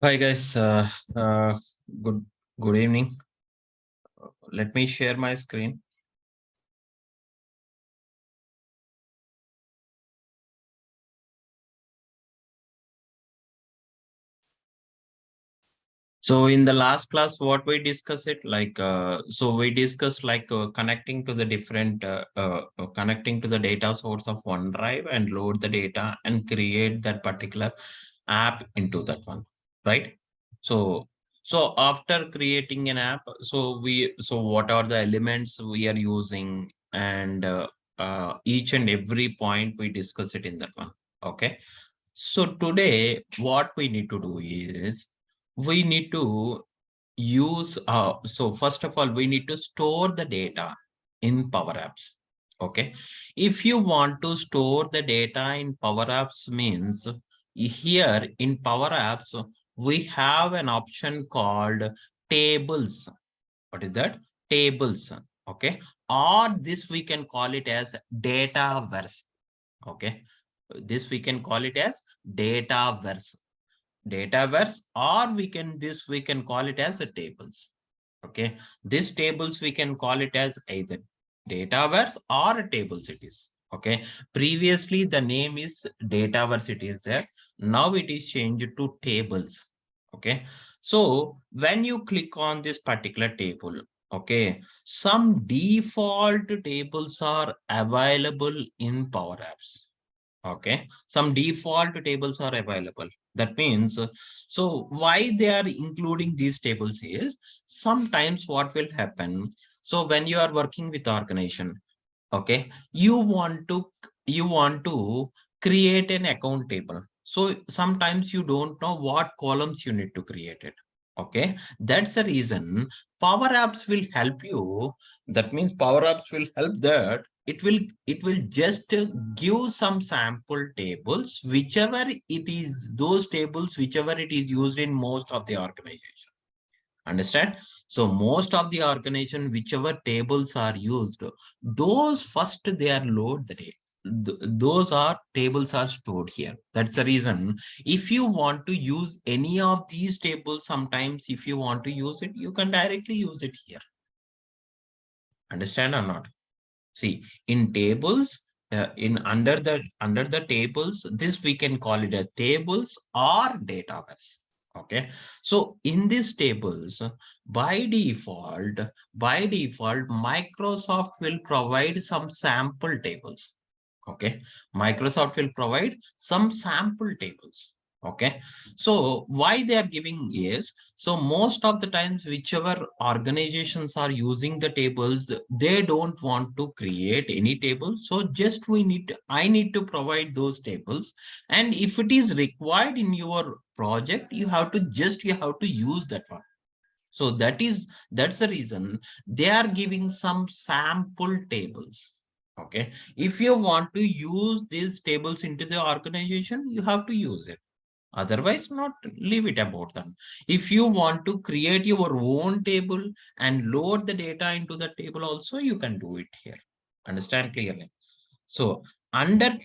Hi guys, good good evening. Let me share my screen. So in the last class, what we discussed it we discussed connecting to the connecting to the data source of OneDrive and load the data and create that particular app into that one, right? So after creating an app, so what are the elements we are using, and each and every point we discuss it in that one. Okay. So today, what we need to do is we need to so first of all, we need to store the data in Power Apps. Okay. If you want to store the data in Power Apps means here in Power Apps, we have an option called tables. What is that? Tables. Okay. Or this we can call it as Dataverse. Okay. This we can call it as Dataverse. Dataverse, or we can call it as a tables. Okay. This tables we can call it as either Dataverse or a tables it is. Okay. Previously the name is Dataverse, it is there. Now it is changed to tables. Okay. So when you click on this particular table, okay, some default tables are available in Power Apps. Okay, some default tables are available. That means, so why they are including these tables is sometimes what will happen. So when you are working with organization, okay, you want to create an account table. So sometimes you don't know what columns you need to create it. Okay, that's the reason Power Apps will help you. That means Power Apps will help that it will just give some sample tables, whichever it is, those tables whichever it is used in most of the organization. Understand? So most of the organization, whichever tables are used, those first they are load the data. Those are tables are stored here. That's the reason. If you want to use any of these tables, sometimes if you want to use it, you can directly use it here. Understand or not? See, in tables, in under the tables, this we can call it as tables or database. Okay. So in these tables, by default, Microsoft will provide some sample tables. Okay. Microsoft will provide some sample tables. Okay. So why they are giving is, so most of the times, whichever organizations are using the tables, they don't want to create any table. So just I need to provide those tables. And if it is required in your project, you have to use that one. So that's the reason they are giving some sample tables. Okay. If you want to use these tables into the organization, you have to use it. Otherwise, not leave it about them. If you want to create your own table and load the data into the table also, you can do it here. Understand clearly? So under the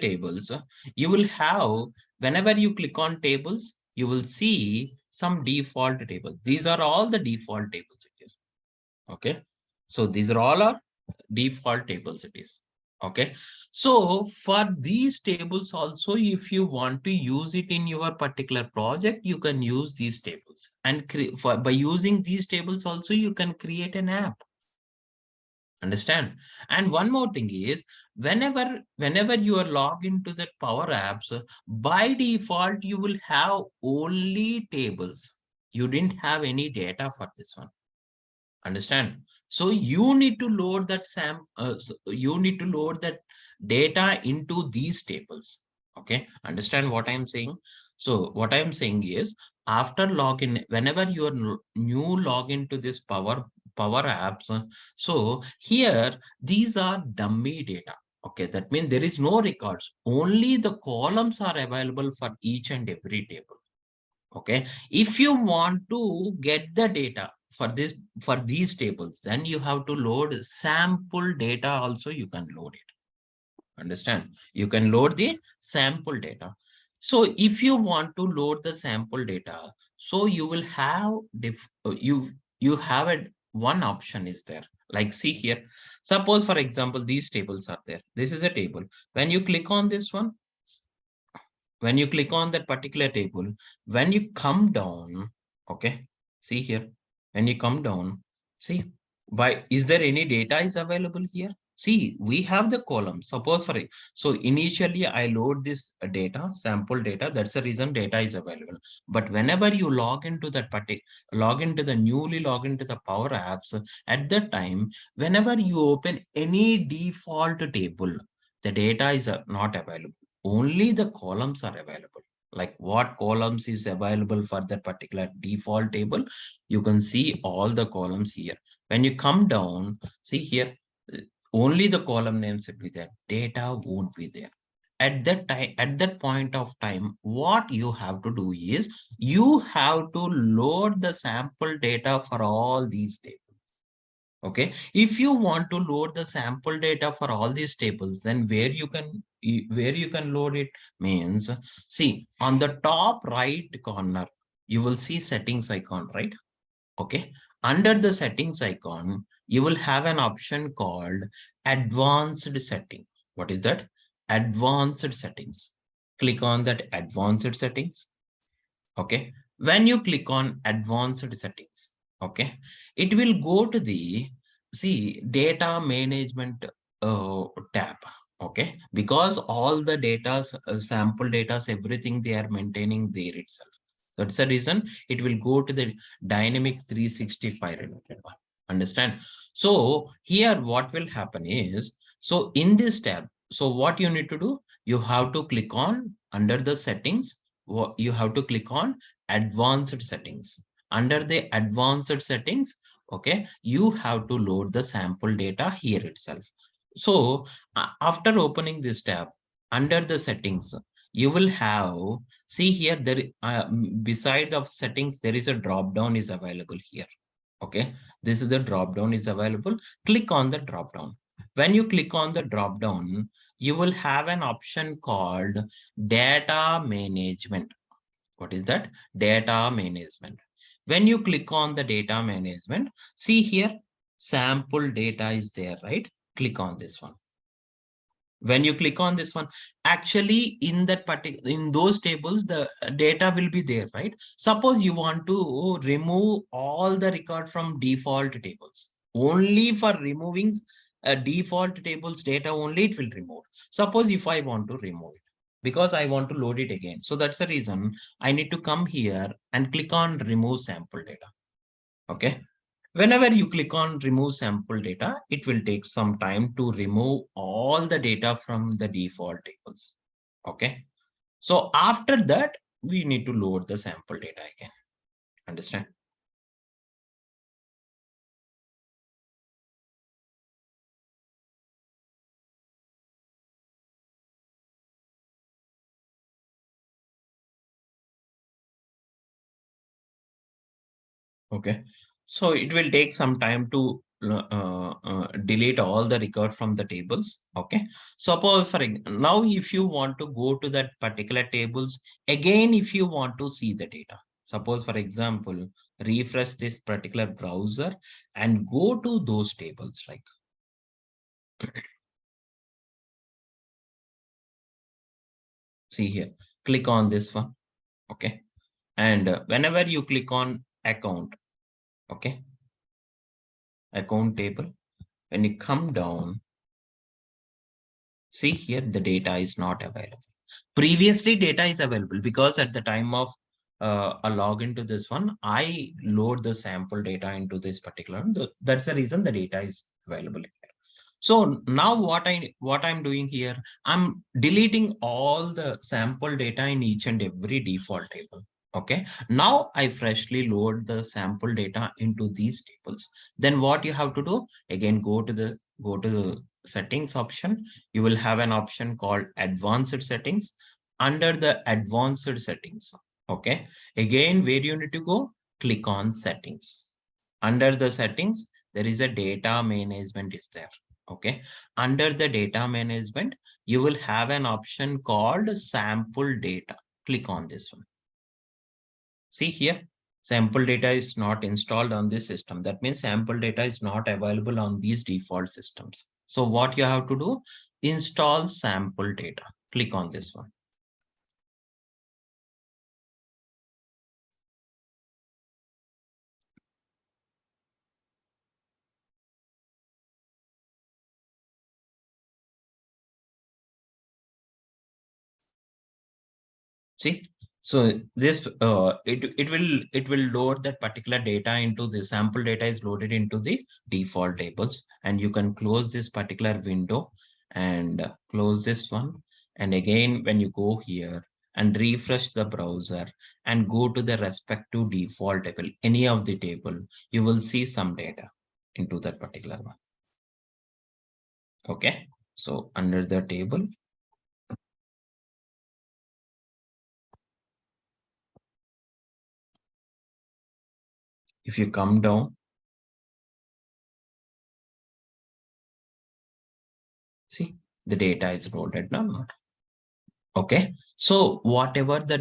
tables, you will have, whenever you click on tables, you will see some default tables. These are all the default tables it is. Okay. So these are all our default tables it is. Okay. So for these tables also, if you want to use it in your particular project, you can use these tables. And by using these tables also, you can create an app. Understand? And one more thing is, whenever you are logged into that Power Apps, by default, you will have only tables. You didn't have any data for this one. Understand? So you need to load that you need to load that data into these tables. Okay. Understand what I'm saying? So what I'm saying is, after login, whenever you are new login to this Power Apps, so here these are dummy data. Okay, that means there is no records. Only the columns are available for each and every table. Okay, if you want to get the data for these tables, then you have to load sample data also. You can load it. Understand? You can load the sample data. So if you want to load the sample data, so you will have you have a one option is there. Like see here, suppose for example, these tables are there. This is a table. When you click on this one, when you click on that particular table, when you come down, okay, see here, when you come down, see, by is there any data is available here? See, we have the column. Suppose for it. So initially I load this data, sample data. That's the reason data is available. But whenever you log into that particular, log into the newly log into the Power Apps, at that time, whenever you open any default table, the data is not available. Only the columns are available. Like what columns is available for that particular default table, you can see all the columns here. When you come down, see here, only the column names will be there. Data won't be there. At that time, at that point of time, what you have to do is you have to load the sample data for all these tables. Okay, if you want to load the sample data for all these tables, then where you can load it means, see, on the top right corner you will see settings icon, right? Okay, under the settings icon you will have an option called advanced setting. What is that? Advanced settings. Click on that advanced settings. Okay, when you click on advanced settings, okay, it will go to the, see, data management tab. Okay, because all the data, sample data, everything they are maintaining there itself. That's the reason it will go to the dynamic 365 related one. Understand? So here what will happen is, so in this tab, so what you need to do, you have to click on under the settings, you have to click on advanced settings. Under the advanced settings, okay, you have to load the sample data here itself. So after opening this tab, under the settings, you will have, see here, there beside of settings there is a drop down is available here. Okay, this is the drop down is available. Click on the drop down. When you click on the drop down, you will have an option called data management. What is that? Data management. When you click on the data management, see here, sample data is there, right? Click on this one. When you click on this one, actually in that particular, in those tables, the data will be there, right? Suppose you want to remove all the record from default tables, only for removing default tables data only it will remove. Suppose if I want to remove it because I want to load it again, so that's the reason I need to come here and click on remove sample data. Okay, whenever you click on remove sample data, it will take some time to remove all the data from the default tables. Okay. So after that, we need to load the sample data again. Understand? Okay. So it will take some time to delete all the record from the tables. Okay. Suppose for now, if you want to go to that particular tables, again, if you want to see the data, suppose for example, refresh this particular browser and go to those tables, like see here, click on this one. Okay. And whenever you click on account, okay, account table, when you come down, see here, the data is not available. Previously, data is available because at the time of a login to this one, I load the sample data into this particular. That's the reason the data is available here. So now what I'm doing here, I'm deleting all the sample data in each and every default table. Okay, now I freshly load the sample data into these tables. Then what you have to do, again, go to the settings option. You will have an option called advanced settings. Under the advanced settings, okay, again, where you need to go, click on settings. Under the settings, there is a data management is there. Okay, under the data management, you will have an option called sample data. Click on this one. See here, sample data is not installed on this system. That means sample data is not available on these default systems. So what you have to do, install sample data. Click on this one. See, so this it will load that particular data into the sample data is loaded into the default tables, and you can close this particular window and close this one. And again, when you go here and refresh the browser and go to the respective default table, any of the table, you will see some data into that particular one. Okay, so under the table, if you come down, see the data is loaded now. Okay, so whatever the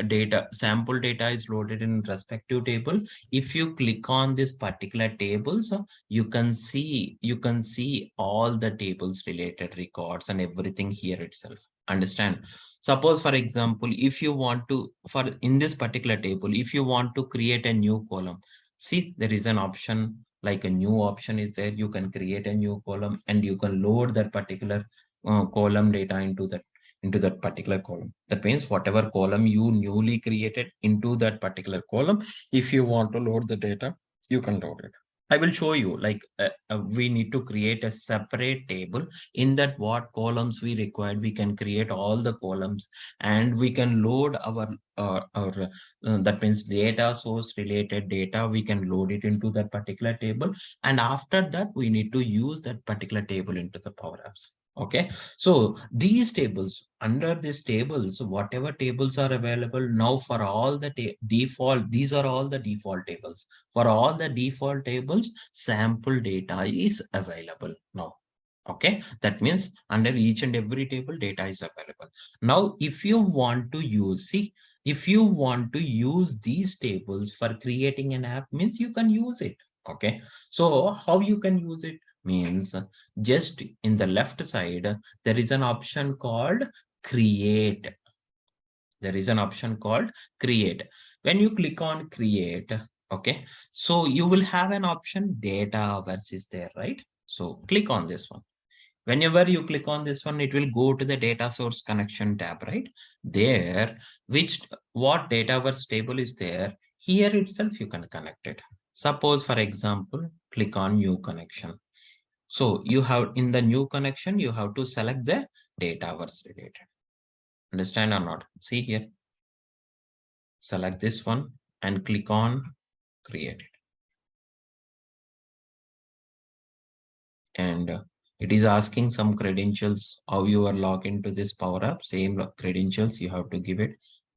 data sample data is loaded in respective table, if you click on this particular tables, you can see all the tables related records and everything here itself. Understand? Suppose for example, if you want to, for in this particular table, if you want to create a new column, see there is an option like a new option is there. You can create a new column and you can load that particular column data into that particular column. That means whatever column you newly created into that particular column, if you want to load the data, you can load it. I will show you like we need to create a separate table. In that what columns we required, we can create all the columns and we can load our that means data source related data. We can load it into that particular table. And after that, we need to use that particular table into the Power Apps. Okay, so these tables, under these tables, whatever tables are available now for all the default, these are all the default tables. For all the default tables, sample data is available now. Okay, that means under each and every table, data is available. Now, if you want to use, see, if you want to use these tables for creating an app, means you can use it. Okay, so how you can use it means just in the left side, there is an option called create. There is an option called create. When you click on create, okay, so you will have an option Dataverse is there, right? So click on this one. Whenever you click on this one, it will go to the data source connection tab, right? There, what Dataverse table is there, here itself you can connect it. Suppose, for example, click on new connection. So you have in the new connection, you have to select the Dataverse related. Understand or not? See here, select this one and click on create it. And it is asking some credentials, how you are logged into this Power App, same credentials you have to give it.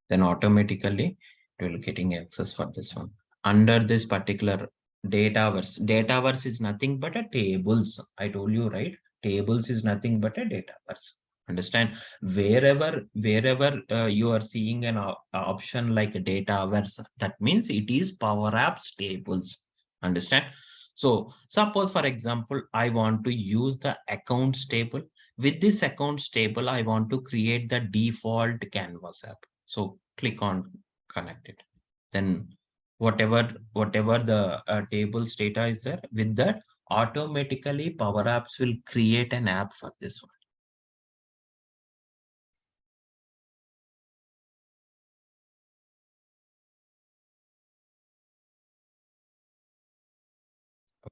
Then automatically it will getting access for this one. Under this particular Dataverse is nothing but a tables. I told you, right? Tables is nothing but a Dataverse. Understand? Wherever you are seeing an option like a Dataverse, that means it is Power Apps tables. Understand? So suppose, for example, I want to use the accounts table. With this accounts table, I want to create the default Canvas app. So click on connect it. Then whatever the tables data is there, with that, automatically Power Apps will create an app for this one.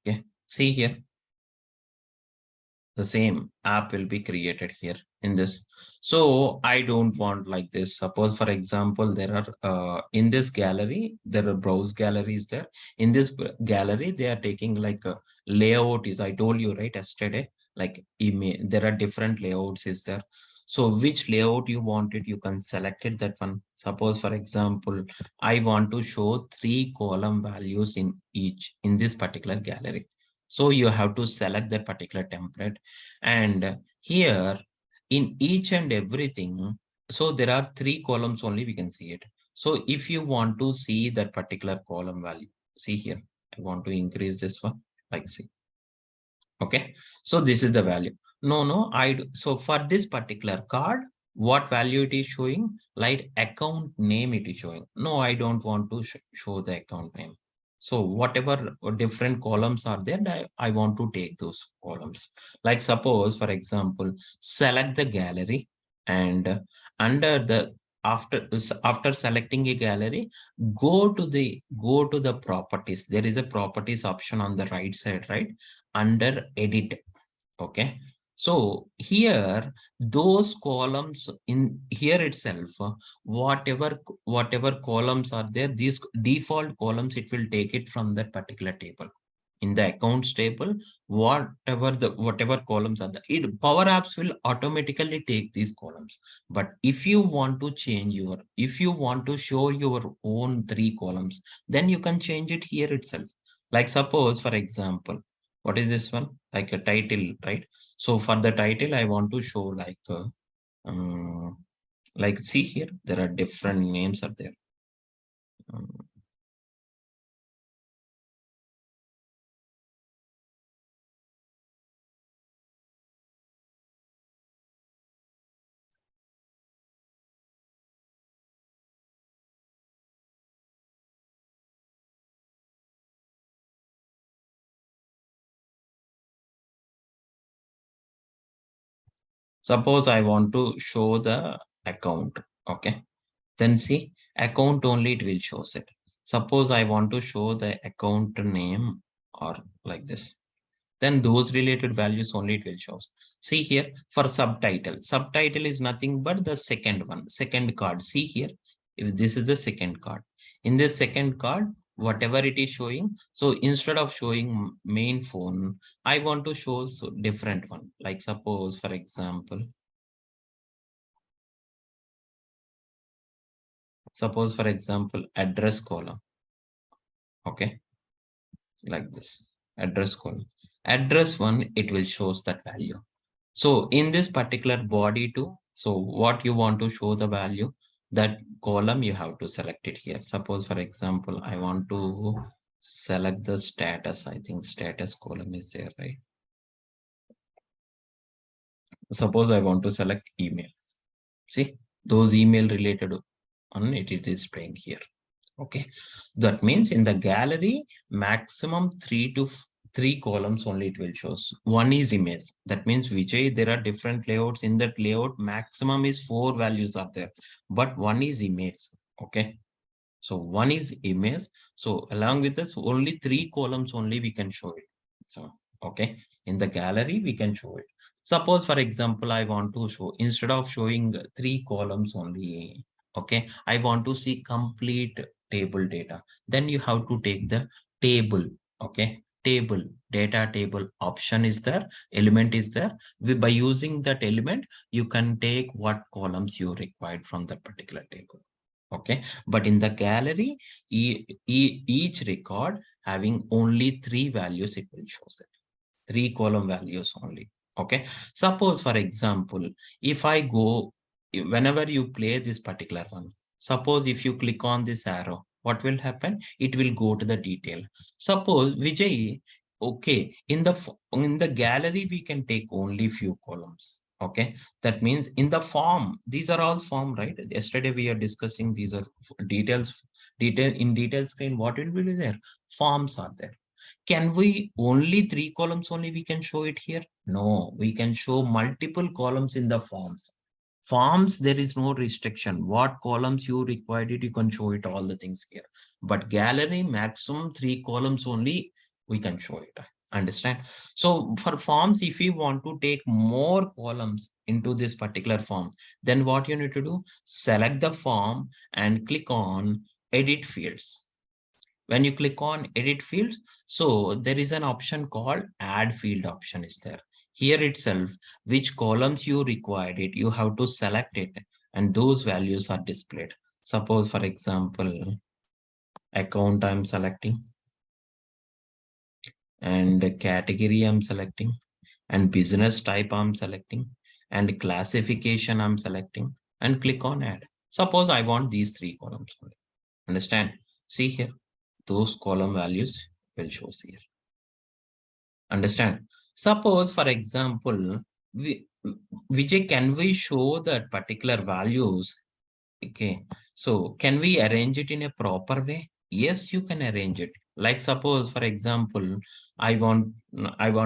Okay, see here, the same app will be created here in this. So I don't want like this. Suppose, for example, there are in this gallery, there are browse galleries there. In this gallery, they are taking like a layout is, I told you, right, yesterday, like email, there are different layouts is there. So which layout you wanted, you can select it, that one. Suppose, for example, I want to show 3 column values in each in this particular gallery. So you have to select that particular template. And here in each and everything, So there are 3 columns only we can see it. So if you want to see that particular column value, see here, I want to increase this one, like see. Okay, so this is the value. So for this particular card, what value it is showing? Like account name it is showing. No, I don't want to show the account name. So whatever different columns are there, I want to take those columns. Like suppose, for example, select the gallery, and under the after selecting a gallery, go to the properties. There is a properties option on the right side, right? Under edit. Okay, so here those columns in here itself, whatever columns are there, these default columns, it will take it from that particular table. In the accounts table, whatever columns are there, Power Apps will automatically take these columns. But if you want to if you want to show your own 3 columns, then you can change it here itself. Like suppose, for example, what is this one? Like a title, right? So for the title, I want to show like see here, there are different names are there. Um, Suppose I want to show the account. Okay. Then see, account only it will shows it. Suppose I want to show the account name or like this. Then those related values only it will show. See here for subtitle. Subtitle is nothing but the second card. See here, if this is the second card. In this second card, whatever it is showing, so instead of showing main phone, I want to show different one. Like suppose for example, address column. Okay, like this address column. Address one, it will shows that value. So in this particular body too, so what you want to show the value, that column you have to select it here. Suppose for example, I want to select the status. I think status column is there, right? Suppose I want to select email. See, those email related on it is displaying here. Okay, that means in the gallery, maximum 3 columns only it will shows. One is image. That means Vijay, there are different layouts. In that layout, maximum is 4 values are there, but one is image. Okay, so one is image. So along with this, only 3 columns only we can show it. So okay, in the gallery we can show it. Suppose for example, I want to show, instead of showing 3 columns only, okay, I want to see complete table data. Then you have to take the table. Okay, table data table option is there, element is there. By using that element, you can take what columns you required from that particular table. Okay, but in the gallery, each record having only 3 values, it will show it. 3 column values only. Okay, suppose for example, if I go, whenever you play this particular one, suppose if you click on this arrow, what will happen? It will go to the detail. Suppose Vijay, okay, in the gallery we can take only few columns. Okay, that means in the form, these are all form, right? Yesterday we are discussing, these are detail screen. What will be there? Forms are there. Can we only 3 columns only we can show it here? No, we can show multiple columns in the forms. Forms, there is no restriction. What columns you required it, you can show it all the things here. But gallery, maximum 3 columns only we can show it. Understand? So for forms, if you want to take more columns into this particular form, then what you need to do, select the form and click on edit fields. When you click on edit fields, so there is an option called add field option is there. Here itself, which columns you required it, you have to select it, and those values are displayed. Suppose for example, account I'm selecting, and category I'm selecting, and business type I'm selecting, and classification I'm selecting, and click on add. Suppose I want these 3 columns only. Understand? See here, those column values will show here. Understand? Suppose, for example, Vijay, can we show that particular values? Okay, so can we arrange it in a proper way? Yes, you can arrange it. Like suppose, for example, I want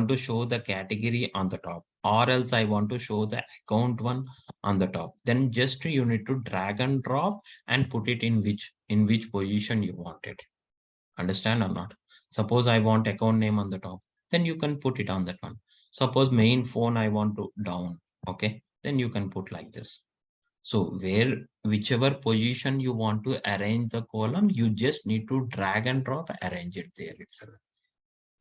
to show the category on the top, or else I want to show the account one on the top. Then just you need to drag and drop and put it in which position you want it. Understand or not? Suppose I want account name on the top, then you can put it on that one. Suppose main phone I want to down, okay, then you can put like this. So whichever position you want to arrange the column, you just need to drag and drop, arrange it there itself.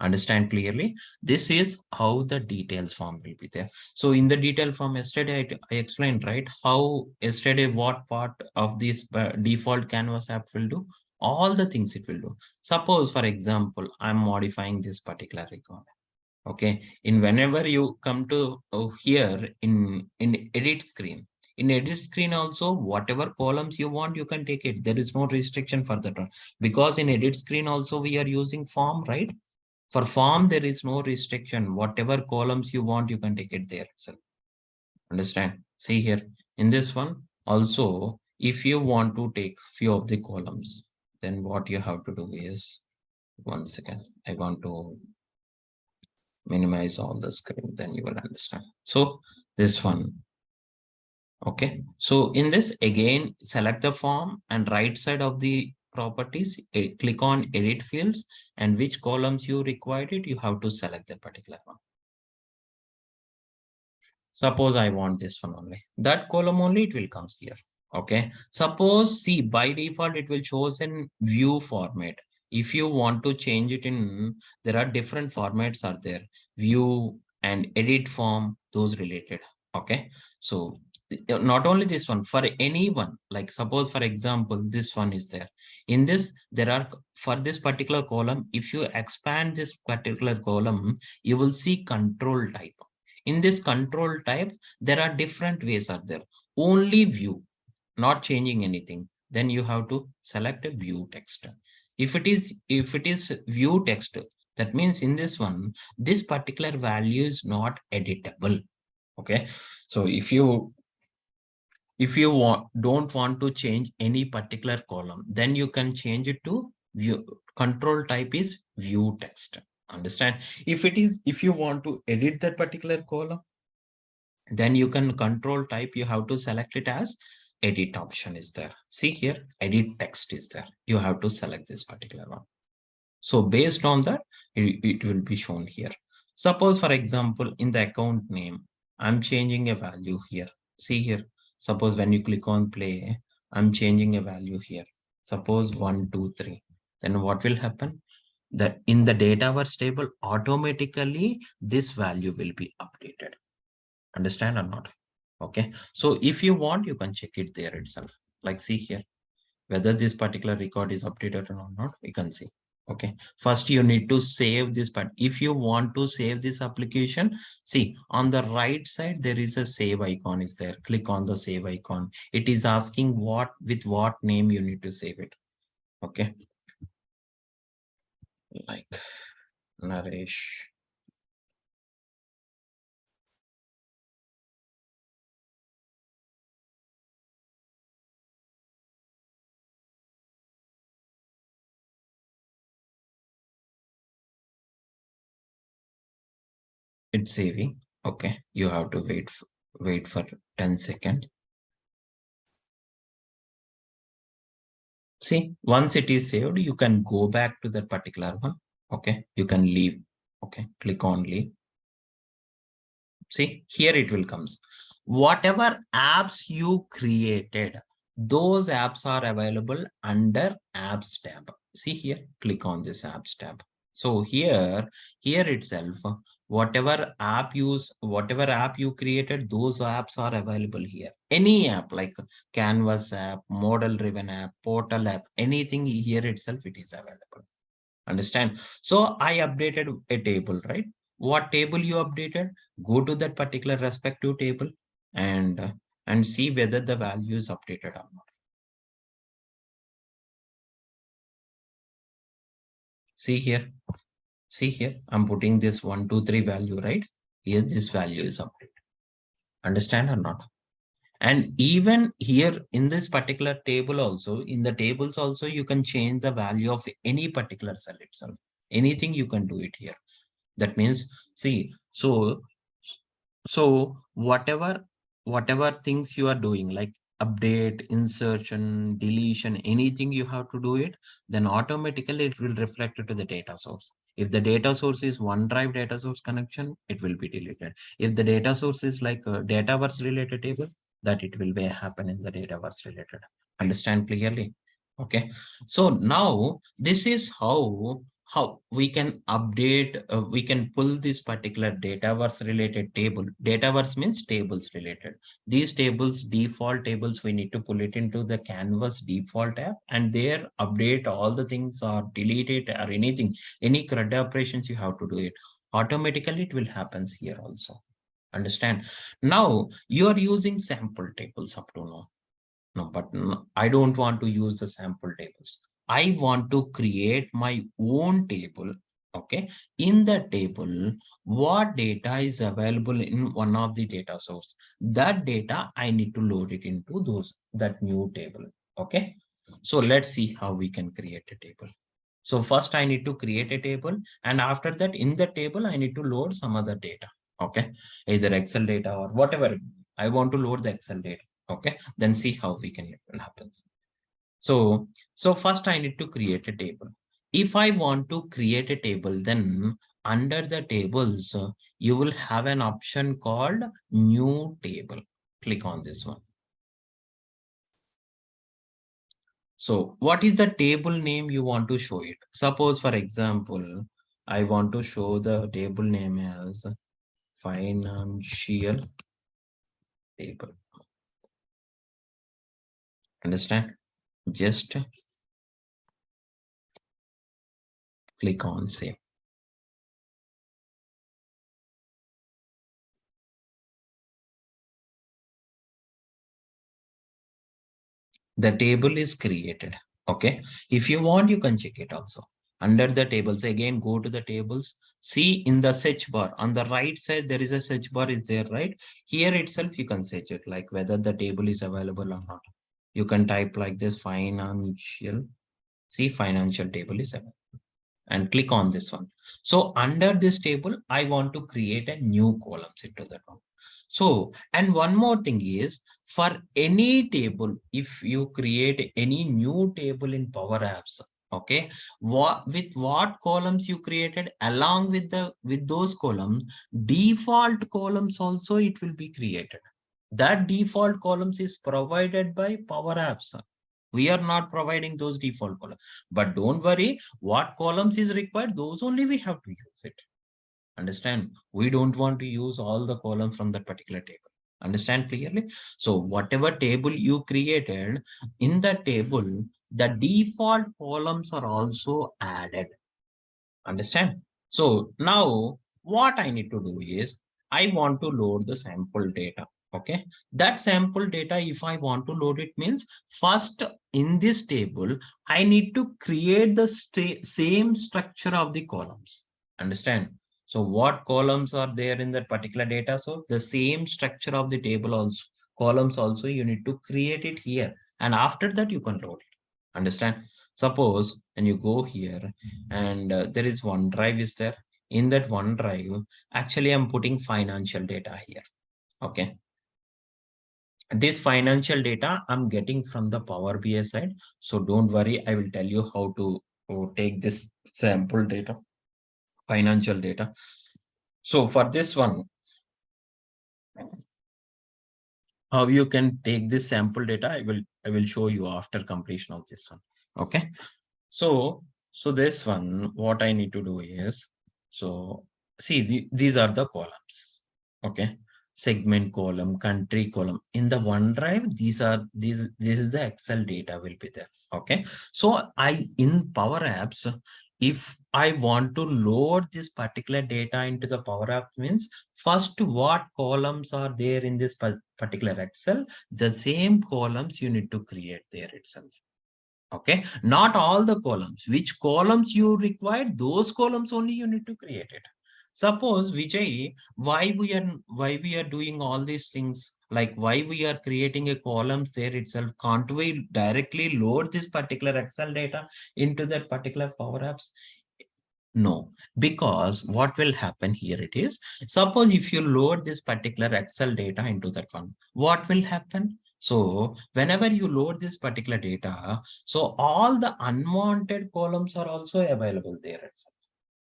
Understand clearly? This is how the details form will be there. So in the detail form yesterday, I explained, right? How yesterday, what part of this default canvas app will do? All the things it will do. Suppose, for example, I'm modifying this particular record. Okay. In whenever you come to here in edit screen, in edit screen also, whatever columns you want, you can take it. There is no restriction for that one. Because in edit screen also, we are using form, right? For form, there is no restriction. Whatever columns you want, you can take it there. So, understand? See here, in this one, also, if you want to take few of the columns, then what you have to do is, 1 second, I want to minimize all the screen, then you will understand. So this one, okay. So in this, again, select the form and right side of the properties, click on edit fields, and which columns you required it, you have to select the particular one. Suppose I want this one only. That column only, it will comes here. Okay. Suppose, see, by default, it will shows in view format. If you want to change it in, there are different formats are there. View and edit form, those related. Okay. So not only this one, for anyone, like suppose, for example, this one is there. In this, there are, for this particular column, if you expand this particular column, you will see control type. In this control type, there are different ways are there. Only view, not changing anything. Then you have to select a view text. If it is view text, that means in this one, this particular value is not editable. Okay. So if you don't want to change any particular column, then you can change it to view. Control type is view text. Understand? If you want to edit that particular column, then you can control type, you have to select it as edit option is there. See here, edit text is there. You have to select this particular one. So based on that, it will be shown here. Suppose, for example, in the account name, I'm changing a value here. See here, suppose when you click on play, I'm changing a value here. Suppose 1, 2, 3. Then what will happen? That in the Dataverse table, automatically this value will be updated. Understand or not? Okay. So if you want, you can check it there itself. Like see here, whether this particular record is updated or not, you can see. Okay. First, you need to save this part. If you want to save this application, see on the right side, there is a save icon is there. Click on the save icon. It is asking with what name you need to save it. Okay. Like Naresh. It's saving. Okay. You have to wait for 10 seconds. See, once it is saved, you can go back to that particular one. Okay, you can leave. Okay, click on leave. See, here it will comes. Whatever apps you created, those apps are available under apps tab. See here, click on this apps tab. So here itself, whatever app you created, those apps are available here. Any app like Canvas app, model driven app, portal app, anything here itself, it is available. Understand? So I updated a table, right? What table you updated? Go to that particular respective table and and see whether the value is updated or not. See here, I'm putting this 1, 2, 3 value, right? Here, this value is updated. Understand or not? And even here in this particular table also, in the tables also, you can change the value of any particular cell itself. Anything you can do it here. That means, see, so whatever things you are doing, like update, insertion, deletion, anything you have to do it, then automatically it will reflect it to the data source. If the data source is OneDrive data source connection, it will be deleted. If the data source is like a Dataverse related table, that it will be happen in the Dataverse related. Understand clearly? Okay. So now this is how we can update, we can pull this particular Dataverse related table. Dataverse means tables related. These tables, default tables, we need to pull it into the Canvas default app, and there update all the things or delete it or anything, any CRUD operations you have to do it. Automatically it will happen here also. Understand? Now you are using sample tables up to now. No, but I don't want to use the sample tables. I want to create my own table. Okay. In the table, what data is available in one of the data source? That data, I need to load it into that new table. Okay. So let's see how we can create a table. So first I need to create a table, and after that in the table, I need to load some other data. Okay. Either Excel data or whatever. I want to load the Excel data. Okay, then see how we can it will happen. So first I need to create a table. If I want to create a table, then under the tables, you will have an option called new table. Click on this one. So what is the table name you want to show it? Suppose, for example, I want to show the table name as financial table. Understand? Just click on save. The table is created. Okay. If you want, you can check it also. Under the tables, again, go to the tables. See in the search bar on the right side, there is a search bar is there, right? Here itself, you can search it like whether the table is available or not. You can type like this financial. See, financial table is available. And click on this one. So under this table, I want to create a new columns into that one. So, and one more thing is, for any table, if you create any new table in Power Apps, okay, with what columns you created, along with those columns, default columns also it will be created. That default columns is provided by Power Apps. We are not providing those default columns, but don't worry, what columns is required, those only we have to use it. Understand? We don't want to use all the columns from that particular table. Understand clearly? So whatever table you created, in the table, the default columns are also added. Understand? So now what I need to do is I want to load the sample data. Okay. That sample data, if I want to load it, means first in this table, I need to create the same structure of the columns. Understand? So what columns are there in that particular data? So the same structure of the table also, columns also, you need to create it here. And after that, you can load it. Understand? Suppose when you go here and there is OneDrive is there. In that OneDrive, actually I'm putting financial data here. Okay. This financial data I'm getting from the Power BI side. So don't worry, I will tell you how to take this sample data, financial data. So for this one, how you can take this sample data, I will show you after completion of this one. Okay. So this one, what I need to do is, so see, these are the columns. Okay. Segment column, country column. In the OneDrive, this is the Excel data will be there. Okay. So in Power Apps, if I want to load this particular data into the Power App, means first what columns are there in this particular Excel, the same columns you need to create there itself. Okay, not all the columns. Which columns you require, those columns only you need to create it. Suppose Vijay, why we are doing all these things, like why we are creating a columns there itself? Can't we directly load this particular Excel data into that particular Power Apps? No, because what will happen here it is, suppose if you load this particular Excel data into that one, what will happen? So whenever you load this particular data, so all the unwanted columns are also available there.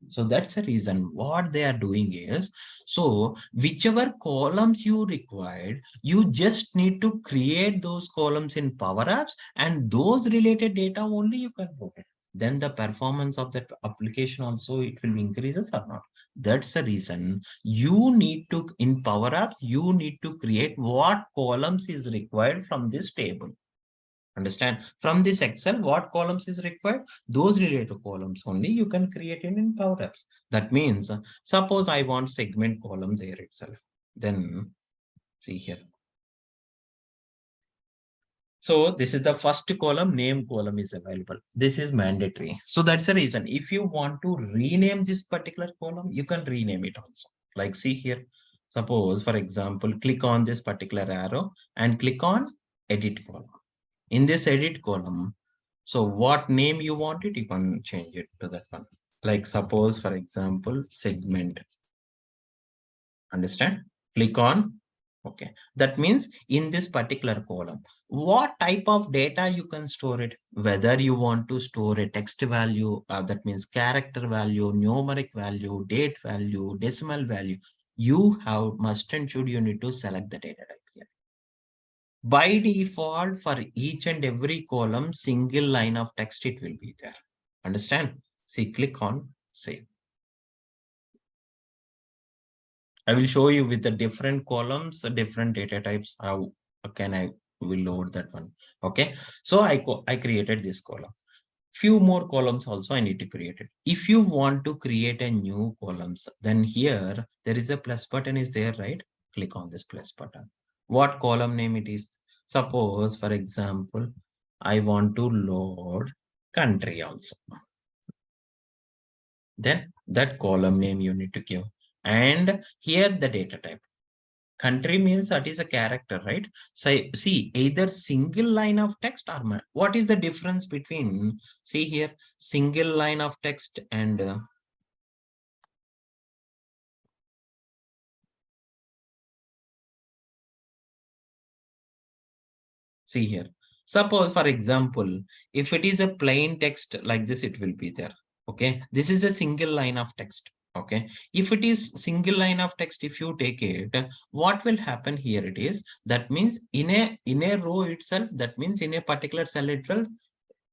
So that's the reason what they are doing is, so whichever columns you required, you just need to create those columns in Power Apps, and those related data only you can put it. Then the performance of that application also it will increases or not. That's the reason you need to, in Power Apps, you need to create what columns is required from this table. Understand? From this Excel, what columns is required? Those related columns only you can create it in Power Apps. That means, suppose I want segment column there itself. Then see here. So this is the first column, name column is available. This is mandatory. So that's the reason. If you want to rename this particular column, you can rename it also. Like see here. Suppose, for example, click on this particular arrow and click on edit column. In this edit column, so what name you want it, you can change it to that one. Like suppose, for example, segment. Understand? Click on. Okay. That means in this particular column, what type of data you can store it, whether you want to store a text value, that means character value, numeric value, date value, decimal value, you have must and should you need to select the data type here. By default, for each and every column, single line of text, it will be there. Understand? See, click on save. I will show you with the different columns, the different data types, how can I will load that one. Okay. So I created this column. Few more columns also I need to create it. If you want to create a new columns, then here there is a plus button is there, right? Click on this plus button. What column name it is? Suppose, for example, I want to load country also. Then that column name you need to give. And here the data type. Country means that is a character, right? So see, either single line of text or what is the difference between, see here, single line of text and see here. Suppose, for example, if it is a plain text like this, it will be there. Okay. This is a single line of text. Okay. If it is single line of text, if you take it, what will happen here? It is that means in a row itself, that means in a particular cell itself,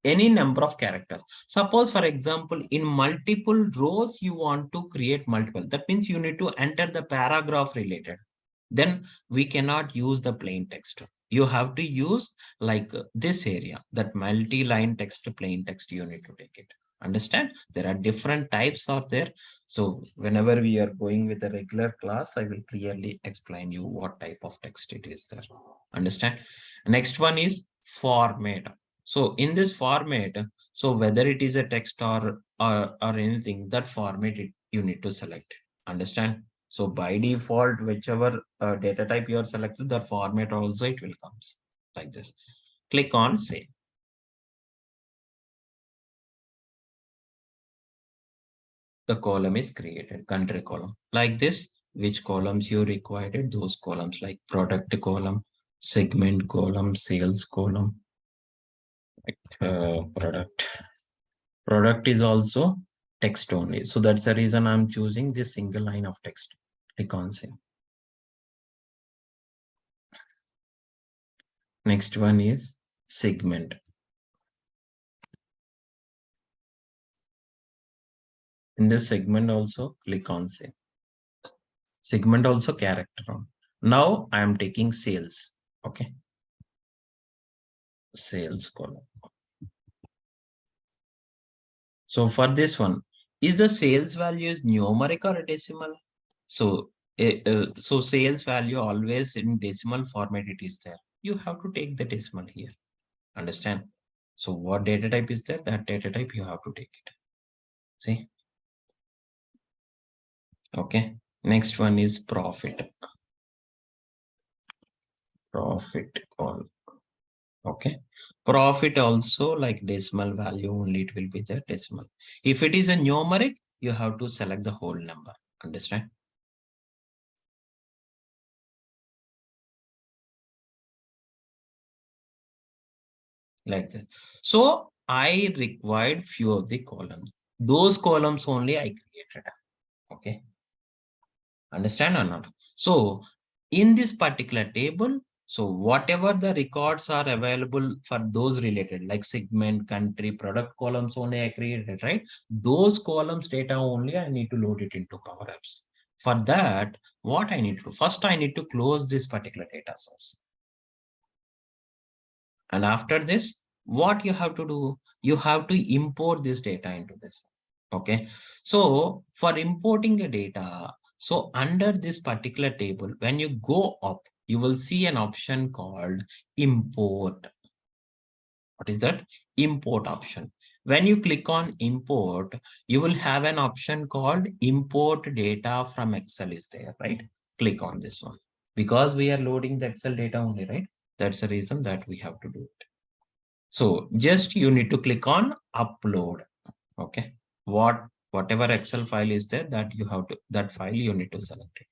any number of characters. Suppose, for example, in multiple rows, you want to create multiple. That means you need to enter the paragraph related. Then we cannot use the plain text. You have to use like this area, that multi-line text, plain text, you need to take it. Understand? There are different types out there. So whenever we are going with a regular class, I will clearly explain you what type of text it is there. Understand? Next one is format. So in this format, so whether it is a text or anything, that format you need to select. Understand? So by default, whichever data type you are selected, the format also it will comes like this. Click on save. The column is created, country column. Like this, which columns you required, those columns like product column, segment column, sales column, product is also text only. So that's the reason I'm choosing this single line of text. Click on save. Next one is segment. In this segment also, click on save. Segment also character on. Now I am taking sales. Okay. Sales column. So for this one, is the sales value is numeric or decimal? So So sales value always in decimal format it is there. You have to take the decimal here. Understand? So what data type is there? That data type you have to take it. See? Okay. Next one is profit. Profit all. Okay. Profit also like decimal value only it will be the decimal. If it is a numeric, you have to select the whole number. Understand? Like that. So I required few of the columns. Those columns only I created. Okay. Understand or not? So in this particular table, so whatever the records are available for those related, like segment, country, product columns only I created, right? Those columns data only I need to load it into Power Apps. For that, what I need to do? First, I need to close this particular data source. And after this, what you have to do? You have to import this data into this. Okay. So for importing the data, so under this particular table, when you go up, you will see an option called import. What is that? Import option. When you click on import, you will have an option called import data from Excel is there, right? Click on this one because we are loading the Excel data only, right? That's the reason that we have to do it. So just you need to click on upload. Okay. Whatever Excel file is there that you have to, that file you need to select it.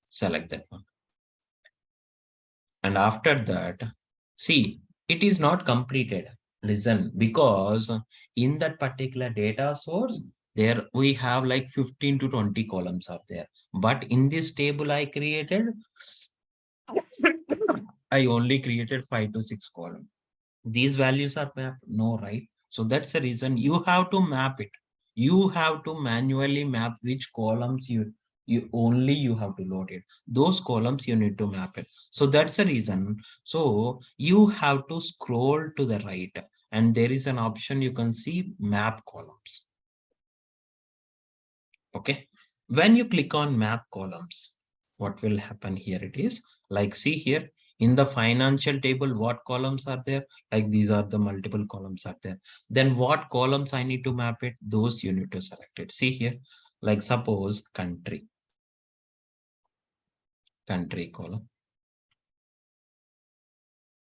Select that one. And after that, see, it is not completed. Listen, because in that particular data source, there we have like 15 to 20 columns are there. But in this table I created, I only created 5 to 6 columns. These values are mapped? No, right? So that's the reason you have to map it. You have to manually map which columns you have to load it. Those columns you need to map it. So that's the reason. So you have to scroll to the right and there is an option you can see map columns. Okay. When you click on map columns, what will happen here? It is like, see here in the financial table, what columns are there? Like these are the multiple columns are there. Then what columns I need to map it? Those you need to select it. See here, like suppose country column.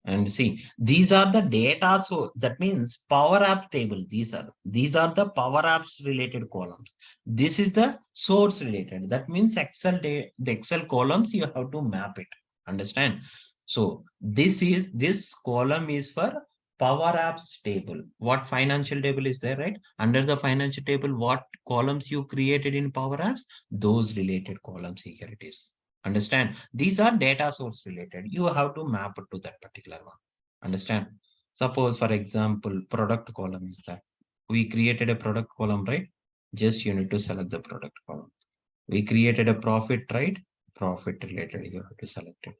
And see, these are the data. So that means Power App table. These are the Power Apps related columns. This is the source related. That means the Excel columns you have to map it. Understand? So this column is for Power Apps table. What financial table is there, right? Under the financial table, what columns you created in Power Apps? Those related columns here it is. Understand? These are data source related. You have to map it to that particular one. Understand? Suppose, for example, product column is that. We created a product column, right? Just you need to select the product column. We created a profit, right? Profit related, you have to select it.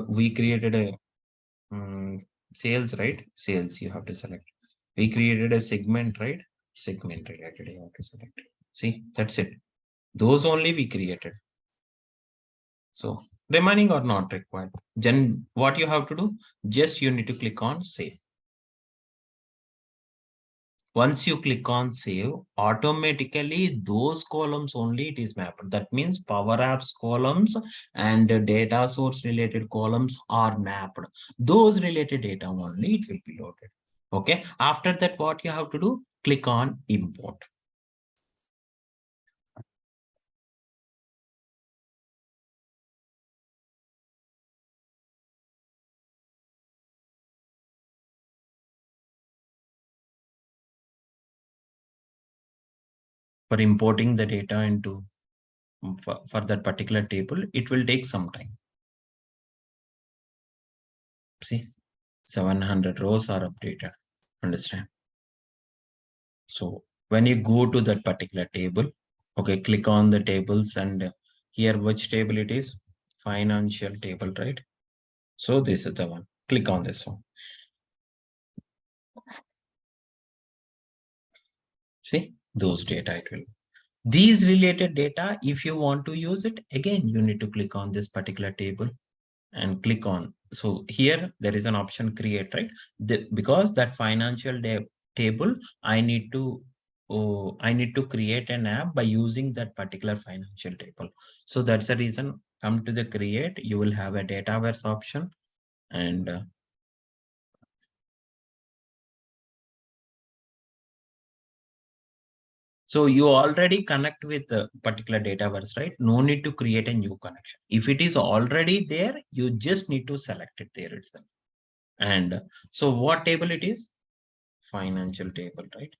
We created a sales, right? Sales, you have to select. We created a segment, right? Segment related, you have to select. See, that's it. Those only we created. So remaining are not required. Then what you have to do? Just you need to click on save. Once you click on save, automatically those columns only it is mapped. That means Power Apps columns and data source related columns are mapped. Those related data only it will be loaded. Okay. After that, what you have to do? Click on import. For importing the data into for that particular table, it will take some time. See, 700 rows are updated. Understand? So when you go to that particular table, okay, click on the tables and here which table it is? Financial table, right? So this is the one. Click on this one. See, those data it will. These related data, if you want to use it, again, you need to click on this particular table and click on. So here there is an option create, right? Because that financial table, I need to create an app by using that particular financial table. So that's the reason. Come to the create, you will have a Dataverse option, and so you already connect with the particular Dataverse, right? No need to create a new connection. If it is already there, you just need to select it there itself. And so what table it is? Financial table, right?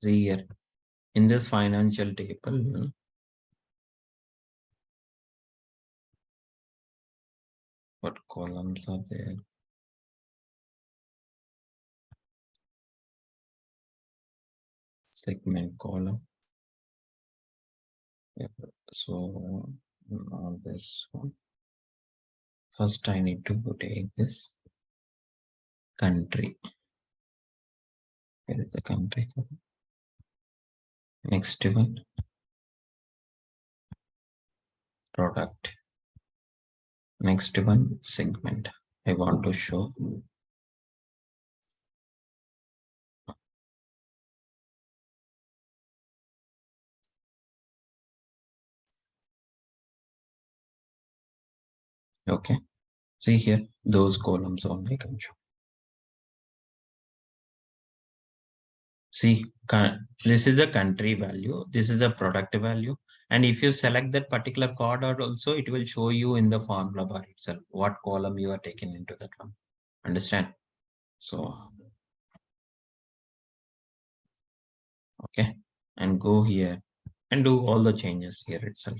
See here in this financial table, what columns are there? Segment column. Yeah. So on this one, first I need to take this country. Here is the country. Next one, product. Next one, segment. I want to show. Okay. See here, those columns only can show. See, this is a country value. This is a product value. And if you select that particular card also, it will show you in the formula bar itself what column you are taking into that one. Understand? So, okay. And go here and do all the changes here itself.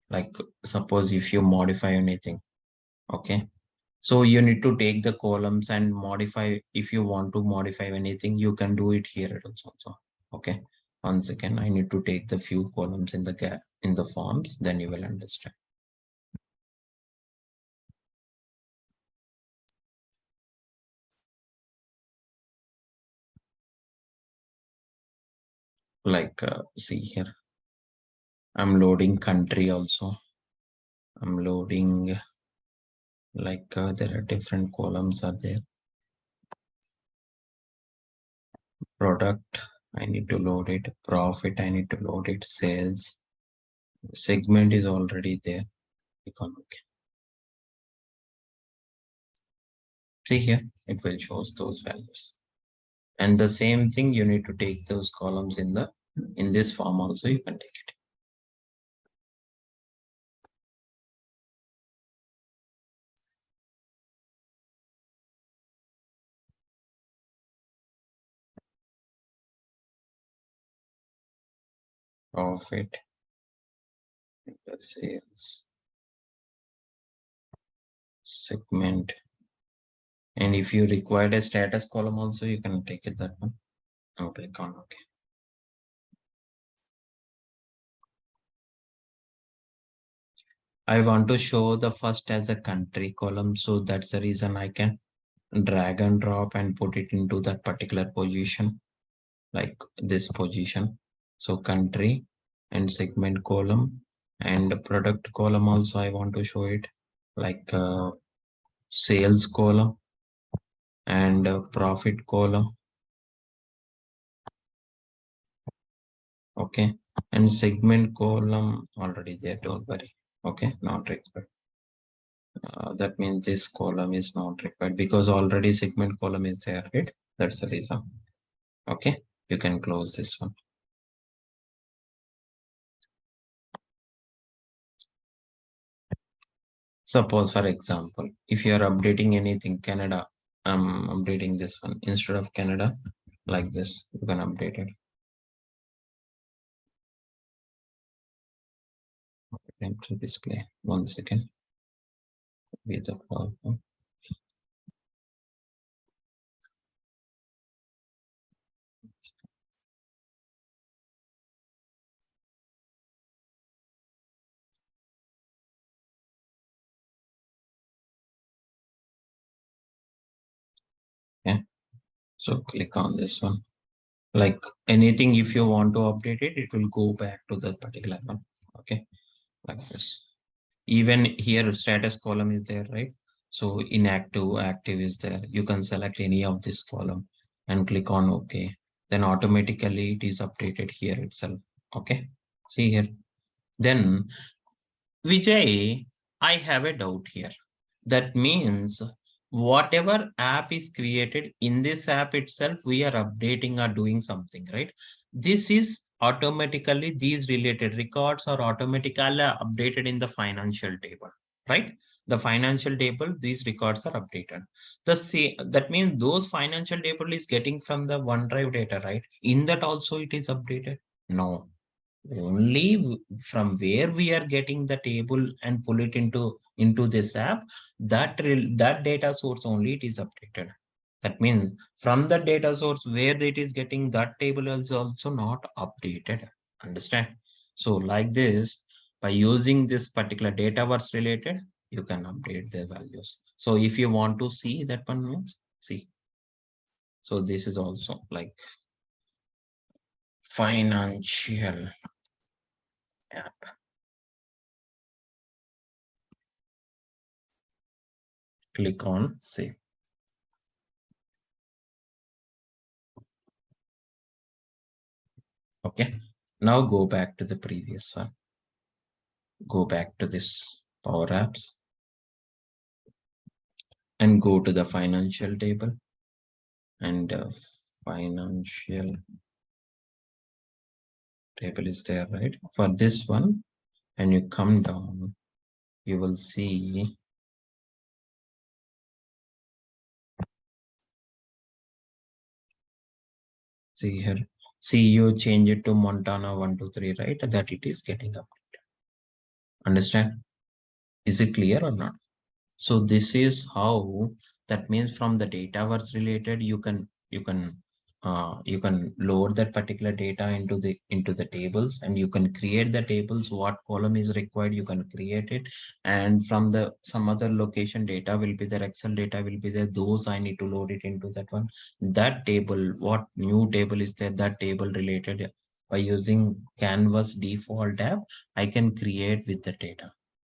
Like suppose if you modify anything, okay. So you need to take the columns and modify. If you want to modify anything, you can do it here also. Okay. Once again, I need to take the few columns in the gap in the forms, then you will understand. Like see here, I'm loading country also. I'm loading like there are different columns are there. Product, I need to load it. Profit, I need to load it. Sales, segment is already there. Click on OK. See here, it will show those values. And the same thing, you need to take those columns in this form also, you can take it. Profit, sales, segment. And if you required a status column also, you can take it that one. Now click on OK. I want to show the first as a country column. So that's the reason I can drag and drop and put it into that particular position, like this position. So country and segment column and product column also I want to show it, like sales column and profit column. Okay. And segment column already there, don't worry. Okay, not required. That means this column is not required because already segment column is there, right? That's the reason. Okay, you can close this one. Suppose, for example, if you are updating anything, Canada, I'm updating this one instead of Canada, like this, you can update it. Time to display. 1 second. With the PowerPoint. Yeah. So click on this one. Like anything, if you want to update it, it will go back to that particular one. Okay. Like this. Even here, status column is there, right? So inactive, active is there. You can select any of this column and click on OK. Then automatically it is updated here itself. Okay. See here. Then Vijay, I have a doubt here. That means whatever app is created in this app itself, we are updating or doing something, right? This is automatically, these related records are automatically updated in the financial table, right? The financial table, these records are updated. That means those financial table is getting from the OneDrive data, right? In that also it is updated. No, only from where we are getting the table and pull it into this app, that data source only it is updated. That means from the data source where it is getting, that table is also not updated. Understand? So like this, by using this particular Dataverse related, you can update the values. So if you want to see that one means, see. So this is also like financial app. Click on save. Okay. Now go back to the previous one. Go back to this Power Apps and go to the financial table and financial table is there, right? For this one, and you come down, you will see here. See, you change it to Montana 123, right? That it is getting updated. Understand? Is it clear or not? So this is how, that means from the Dataverse related, you can load that particular data into the tables, and you can create the tables. What column is required, you can create it. And from the some other location, data will be there, Excel data will be there. Those I need to load it into that one. That table, what new table is there, that table related, by using Canvas default app, I can create with the data.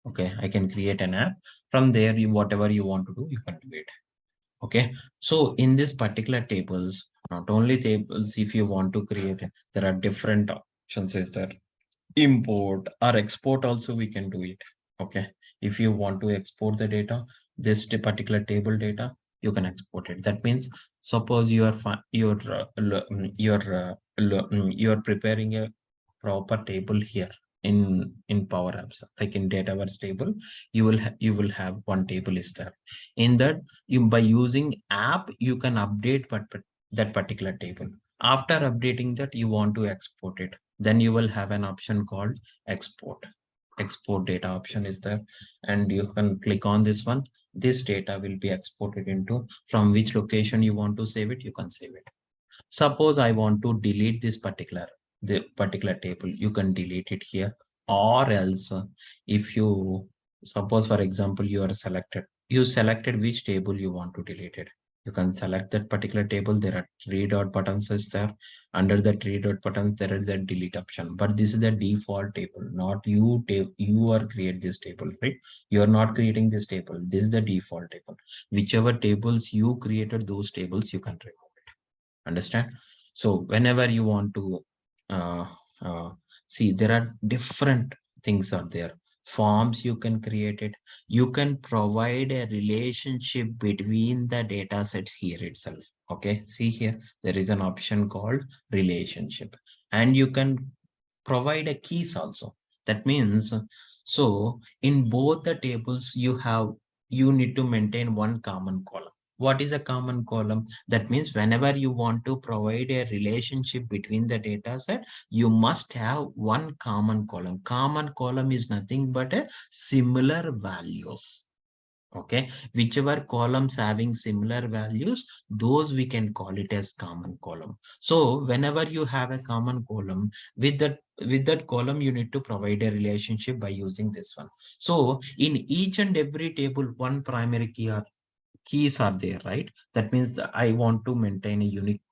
Okay, I can create an app. From there, you whatever you want to do, you can do it. Okay, so in this particular tables, not only tables, if you want to create it, there are different options. Is there import or export also, we can do it. Okay, if you want to export the data, this particular table data, you can export it. That means suppose you're preparing a proper table here in Power Apps, like in Dataverse table, you will have one table is there. In that, you by using app, you can update but that particular table. After updating that, you want to export it, then you will have an option called export data option is there, and you can click on this one. This data will be exported into, from which location you want to save it, you can save it. Suppose I want to delete this particular table, you can delete it here. Or else, if you suppose, for example, you selected which table you want to delete it, you can select that particular table. There are three dot buttons is there. Under the three dot buttons, there is the delete option, but this is the default table, not you are create this table, right? You are not creating this table. This is the default table. Whichever tables you created, those tables you can remove. Understand? So whenever you want to uh, uh, see, there are different things are there. Forms you can create it. You can provide a relationship between the data sets here itself. Okay, see here, there is an option called relationship, and you can provide a keys also. That means, so in both the tables, you need to maintain one common column. What is a common column? That means whenever you want to provide a relationship between the data set, you must have one common column. Common column is nothing but a similar values. Okay, whichever columns having similar values, those we can call it as common column. So whenever you have a common column, with that column you need to provide a relationship by using this one. So in each and every table, one primary key or keys are there, right? That means that I want to maintain a unique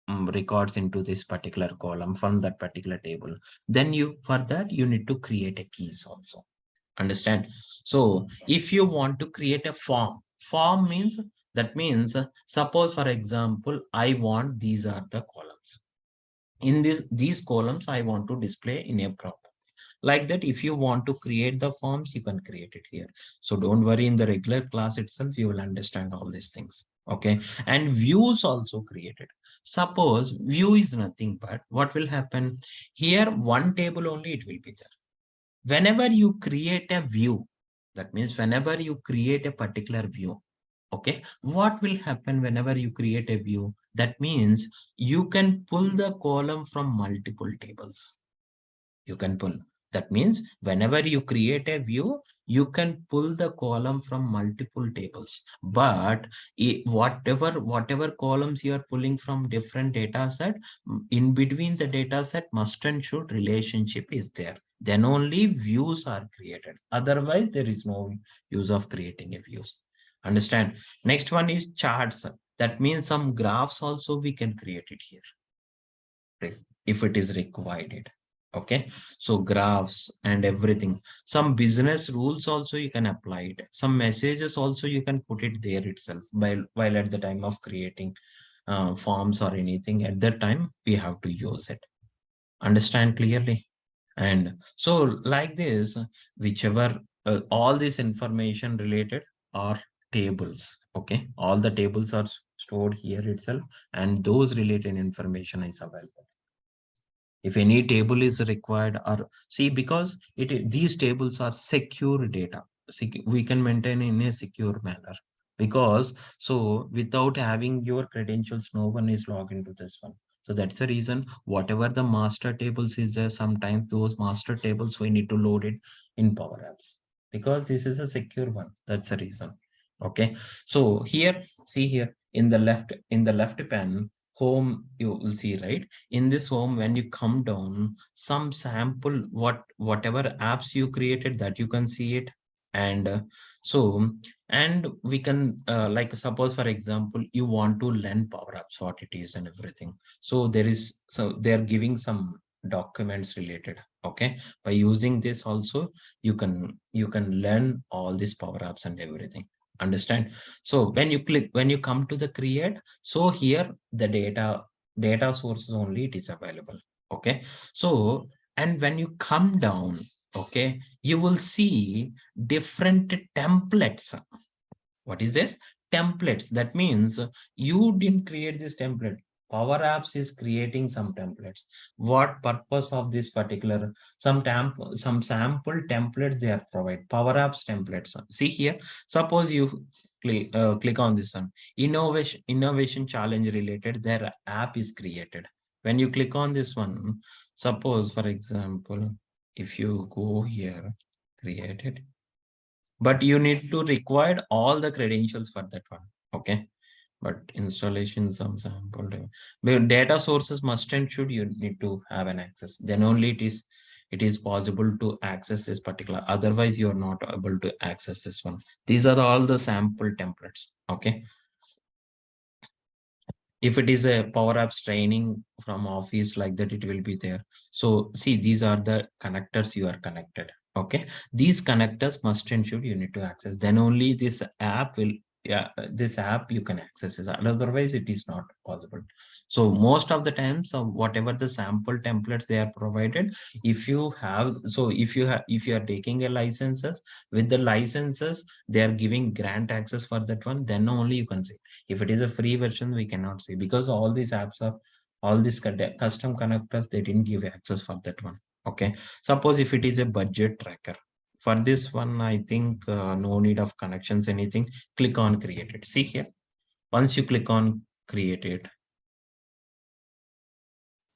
records into this particular column from that particular table. Then you, for that you need to create a keys also. Understand? So if you want to create a form means, that means suppose for example I want these are the columns. In these columns I want to display in a prop. Like that, if you want to create the forms, you can create it here. So don't worry, in the regular class itself you will understand all these things. Okay, and views also created. Suppose view is nothing but what will happen here, one table only it will be there. Whenever you create a view, that means whenever you create a particular view, okay, what will happen whenever you create a view? That means you can pull the column from multiple tables. You can pull. That means whenever you create a view, you can pull the column from multiple tables. But whatever columns you are pulling from different data set, in between the data set must and should relationship is there. Then only views are created. Otherwise, there is no use of creating a views. Understand? Next one is charts. That means some graphs also we can create it here if it is required. Okay, so graphs and everything, some business rules also you can apply it, some messages also you can put it there itself while at the time of creating forms or anything. At that time we have to use it. Understand clearly? And so like this, whichever all this information related are tables. Okay, all the tables are stored here itself, and those related information is available. If any table is required, or see, because these tables are secure data, we can maintain in a secure manner. Because so without having your credentials, no one is logged into this one. So that's the reason whatever the master tables is there, sometimes those master tables we need to load it in Power Apps, because this is a secure one. That's the reason. Okay, so here, see here in the left pane, home, you will see, right? In this home, when you come down, some sample whatever apps you created, that you can see it. And so, and we can like suppose for example you want to learn Power Apps, what it is and everything. So there is, so they are giving some documents related. Okay, by using this also you can learn all these Power Apps and everything. Understand? So when you come to the create, so here the data sources only it is available. Okay, so and when you come down, okay, you will see different templates. What is this? Templates. That means you didn't create this template. Power Apps is creating some templates. What purpose of this particular, some sample templates they are provide. Power Apps templates. See here. Suppose you click on this one. Innovation challenge related. Their app is created. When you click on this one, suppose for example, if you go here, create it, but you need to require all the credentials for that one. Okay, but installation some sample but data sources must and should you need to have an access, then only it is possible to access this particular, otherwise you are not able to access this one. These are all the sample templates. Okay, if it is a Power Apps training from office like that, it will be there. So see, these are the connectors you are connected. Okay, these connectors must and should you need to access, then only this app will, yeah, this app you can access it, otherwise it is not possible. So most of the times whatever the sample templates they are provided, if you have, so if you are taking a licenses, with the licenses they are giving grant access for that one, then only you can see. If it is a free version, we cannot see, because all these apps are, all these custom connectors, they didn't give access for that one. Okay, suppose if it is a budget tracker, for this one I think no need of connections anything. Click on create it. See here, Once you click on create it,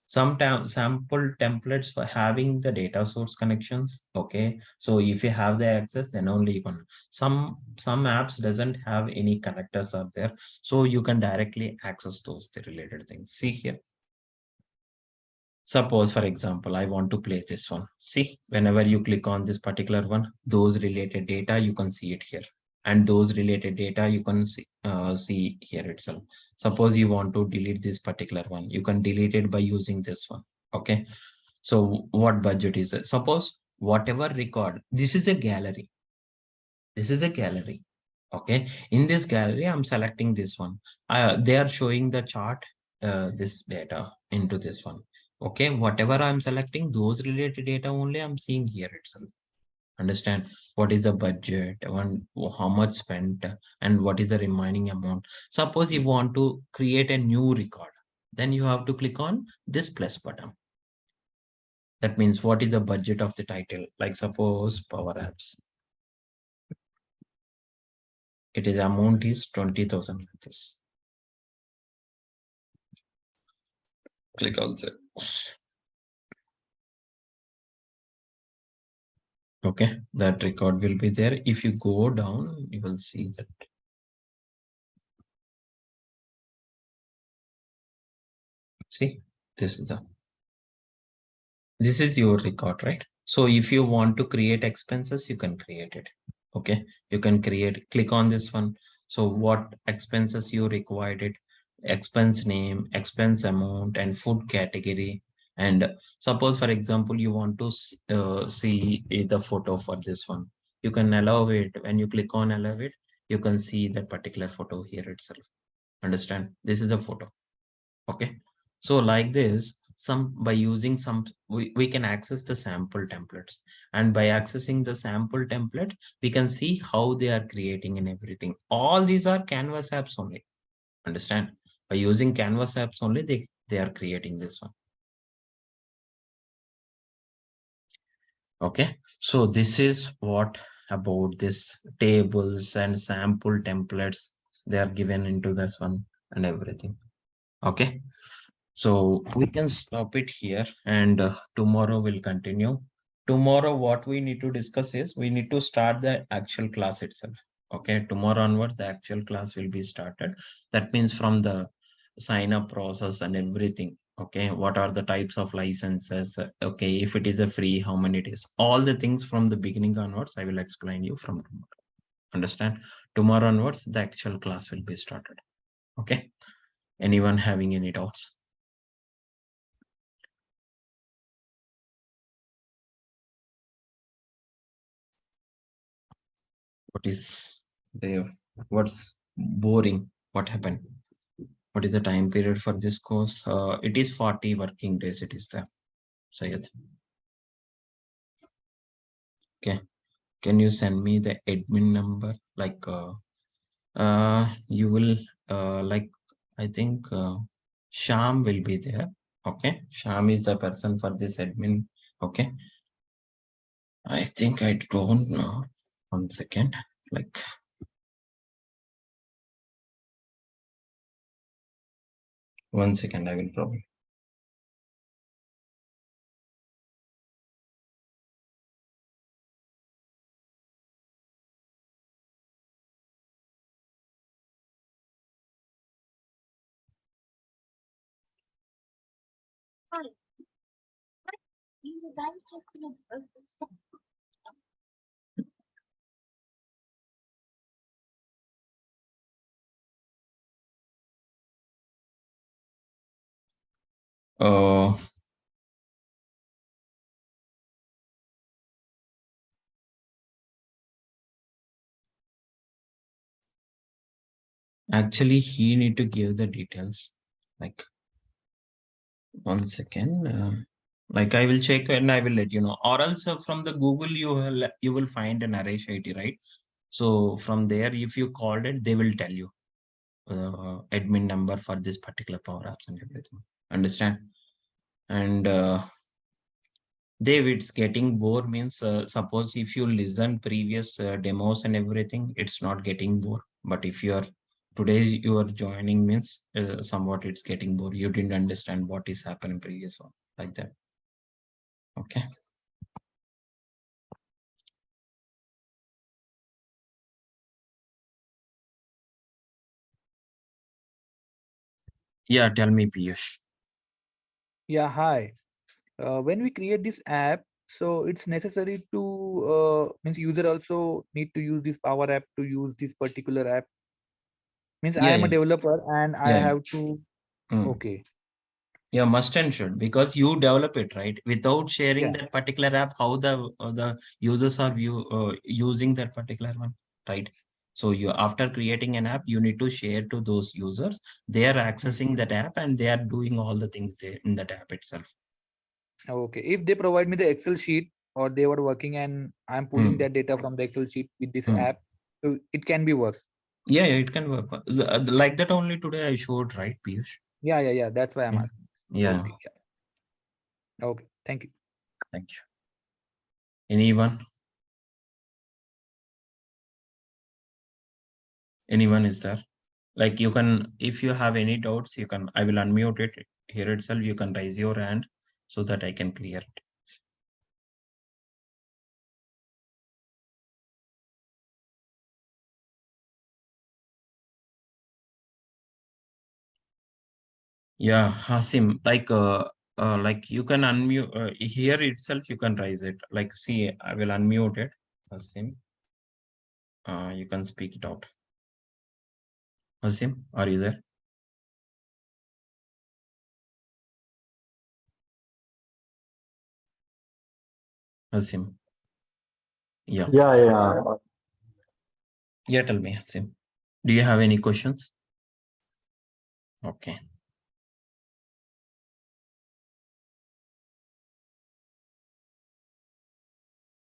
some sample templates for having the data source connections. Okay, so if you have the access, then only you can. Some apps doesn't have any connectors up there, so you can directly access those the related things. See here. Suppose, for example, I want to play this one. See, whenever you click on this particular one, those related data, you can see it here. And those related data, you can see here itself. Suppose you want to delete this particular one. You can delete it by using this one. Okay. So what budget is it? Suppose whatever record, this is a gallery. This is a gallery. Okay. In this gallery, I'm selecting this one. They are showing the chart, this data into this one. Okay. Whatever I'm selecting, those related data only I'm seeing here itself. Understand what is the budget, how much spent, and what is the remaining amount. Suppose you want to create a new record, then you have to click on this plus button. That means what is the budget of the title? Like suppose Power Apps. It is amount is 20,000 like this. Click on that. Okay, that record will be there. If you go down, you will see that. See, this is your record, right? So if you want to create expenses, you can create it. Okay, you can click on this one. So what expenses you required it, expense name, expense amount, and food category. And suppose, for example, you want to see the photo for this one. You can allow it. When you click on allow it, you can see that particular photo here itself. Understand? This is the photo. Okay. So like this, by using we can access the sample templates. And by accessing the sample template, we can see how they are creating and everything. All these are Canvas apps only. Understand? By using Canvas apps only, they are creating this one. Okay. So this is what about this tables and sample templates they are given into this one and everything. Okay. So we can stop it here, and tomorrow we'll continue. Tomorrow, what we need to discuss is we need to start the actual class itself. Okay, tomorrow onward, the actual class will be started. That means from the sign up process and everything. Okay, what are the types of licenses? Okay, if it is a free, how many it is? All the things from the beginning onwards, I will explain you from tomorrow. Understand? Tomorrow onwards, the actual class will be started. Okay. Anyone having any doubts? What is there? What's boring? What happened? What is the time period for this course? It is 40 working days. It is there, Sayed. Okay. Can you send me the admin number? Like, you will, like, I think Sham will be there. Okay. Sham is the person for this admin. Okay. I think I don't know. 1 second. Like, one second, I will probably. Uh, Actually, he need to give the details. Like 1 second. Like I will check and I will let you know. Or else from the Google you will find an array ID, right? So from there, if you called it, they will tell you admin number for this particular Power Apps and everything. Understand? And Dave, it's getting bored means suppose if you listen previous demos and everything, it's not getting bored. But if you are today you are joining means somewhat it's getting bored. You didn't understand what is happening previous one, like that. Okay. Yeah, tell me, Piyush. Yeah, hi. When we create this app, so it's necessary to means user also need to use this Power App to use this particular app. Means I Yeah, am a yeah, developer and I yeah, yeah. have to. Mm. Okay. Yeah, must and should, because you develop it, right? Without sharing Yeah. that particular app, how the users are using that particular one, right? So you, after creating an app, you need to share to those users. They are Hmm. accessing that app and they are doing all the things there in that app itself. Okay. If they provide me the Excel sheet or they were working and I'm pulling Hmm. that data from the Excel sheet with this Hmm. app, so it can be work. Yeah, yeah, it can work. Like that only today I showed, right, Piyush? Yeah, yeah, yeah. That's why I'm Yeah. asking. Same Yeah. thing. Yeah. Okay. Thank you. Thank you. Anyone? Anyone is there? Like you can, if you have any doubts, you can, I will unmute it here itself. You can raise your hand so that I can clear it. Yeah, Hasim, like you can unmute here itself, you can raise it. Like, see, I will unmute it. Hasim, you can speak it out. Hasim, are you there? Hasim, yeah. Yeah, yeah. Yeah, tell me, Hasim. Do you have any questions? Okay.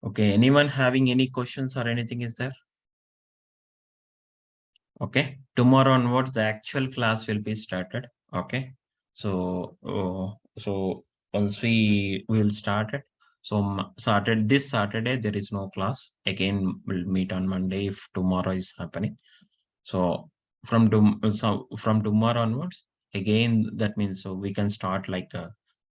Okay, anyone having any questions or anything is there? Okay, tomorrow onwards the actual class will be started. Okay, so once we will start it, so started this Saturday there is no class. Again we'll meet on Monday if tomorrow is happening. So from tomorrow onwards, again that means so we can start like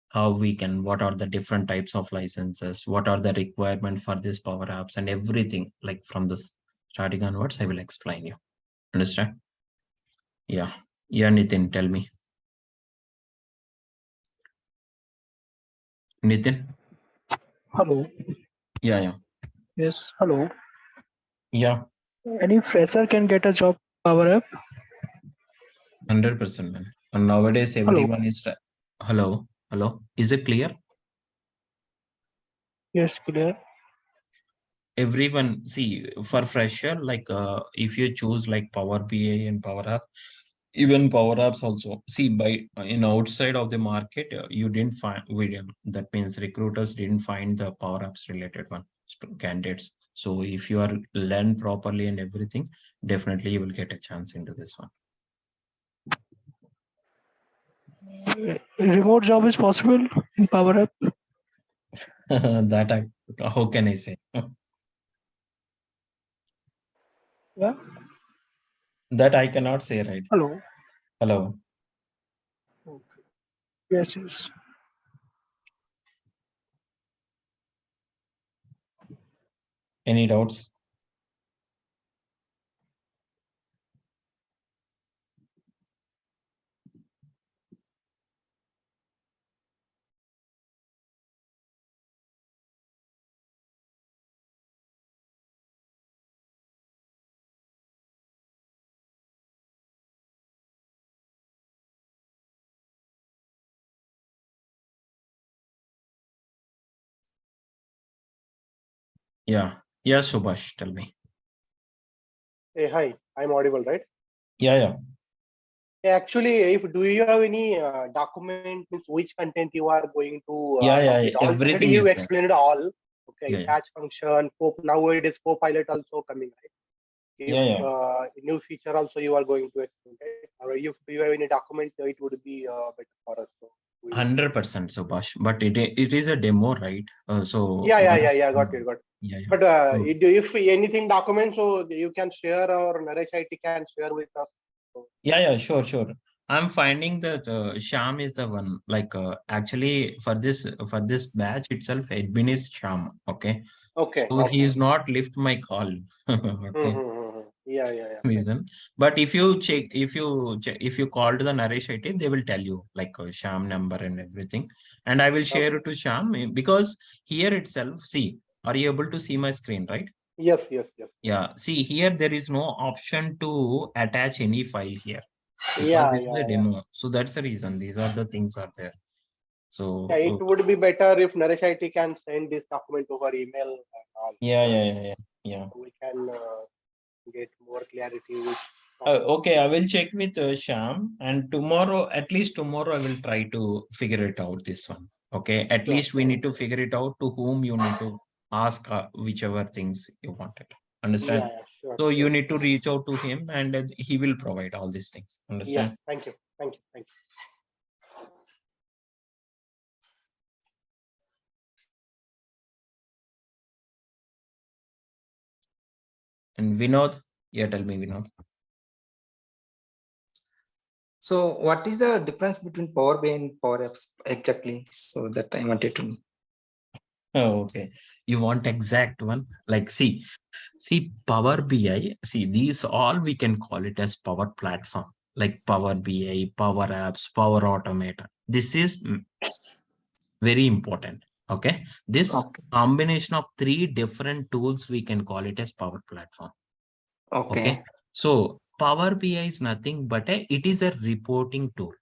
how we can, what are the different types of licenses, what are the requirement for this Power Apps and everything, like from this starting onwards I will explain you. Understand? Yeah. Yeah, Nitin, tell me. Nitin? Hello. Yeah, yeah. Yes, hello. Yeah, Any fresher can get a job Power App? 100%, man. And nowadays Hello. everyone is hello, hello. Is it clear? Yes, clear. Everyone, see, for fresher, like if you choose like Power BI and Power App, even Power Apps also. See, by in outside of the market, you didn't find video. That means recruiters didn't find the Power Apps related one candidates. So if you are learn properly and everything, definitely you will get a chance into this one. Remote job is possible in Power App? That I, how can I say? Yeah. That I cannot say, right? Hello. Hello. Okay. Yes, yes. Any doubts? Yeah. Yeah, Subhash, tell me. Hey, hi, I'm audible, right? Yeah, yeah. Actually, if do you have any document, means which content you are going to Yeah, yeah. complete? Already Everything you is there. explained all. Yeah, Okay, yeah. patch function, nowadays co-pilot also coming, right? If Yeah, yeah. new feature also you are going to explain, right? Or if you have any document, it would be better for us. So we will. 100% Subhash. But it is a demo, right? So Yeah. once Got. yeah, yeah. But So if anything document, so you can share or Naresh IT can share with us. So, Yeah, sure. I'm finding that Sham is the one. Like actually, for this batch itself, admin is Sham. Okay, okay, so okay. he's not lift my call. Okay, Yeah. reason. But if you call to the Naresh IT, they will tell you like Sham number and everything, and I will share Okay. it to Sham because here itself. See, are you able to see my screen, right? Yes. Yeah. See here, there is no option to attach any file here because Yeah, this is a yeah, yeah. demo. So that's the reason. These are the things are there. Yeah, So it would be better if Naresh IT can send this document over email and all, yeah, so that yeah. we can get more clarity which Okay, I will check with Sham, and tomorrow, at least tomorrow, I will try to figure it out. This one. Okay, at sure. least we need to figure it out to whom you need to ask whichever things you wanted. Understand? Yeah, sure, So you sure. need to reach out to him, and he will provide all these things. Yeah, Understand? thank you. And Vinod, yeah, tell me, Vinod. So what is the difference between Power BI and Power Apps exactly? So that I wanted to know. Oh, okay. You want exact one? Like, see, Power BI, see, these all we can call it as Power Platform, like Power BI, Power Apps, Power Automate. This is very important. Okay. This Okay. combination of three different tools, we can call it as Power Platform. Okay. Okay. So Power BI is nothing but it is a reporting tool.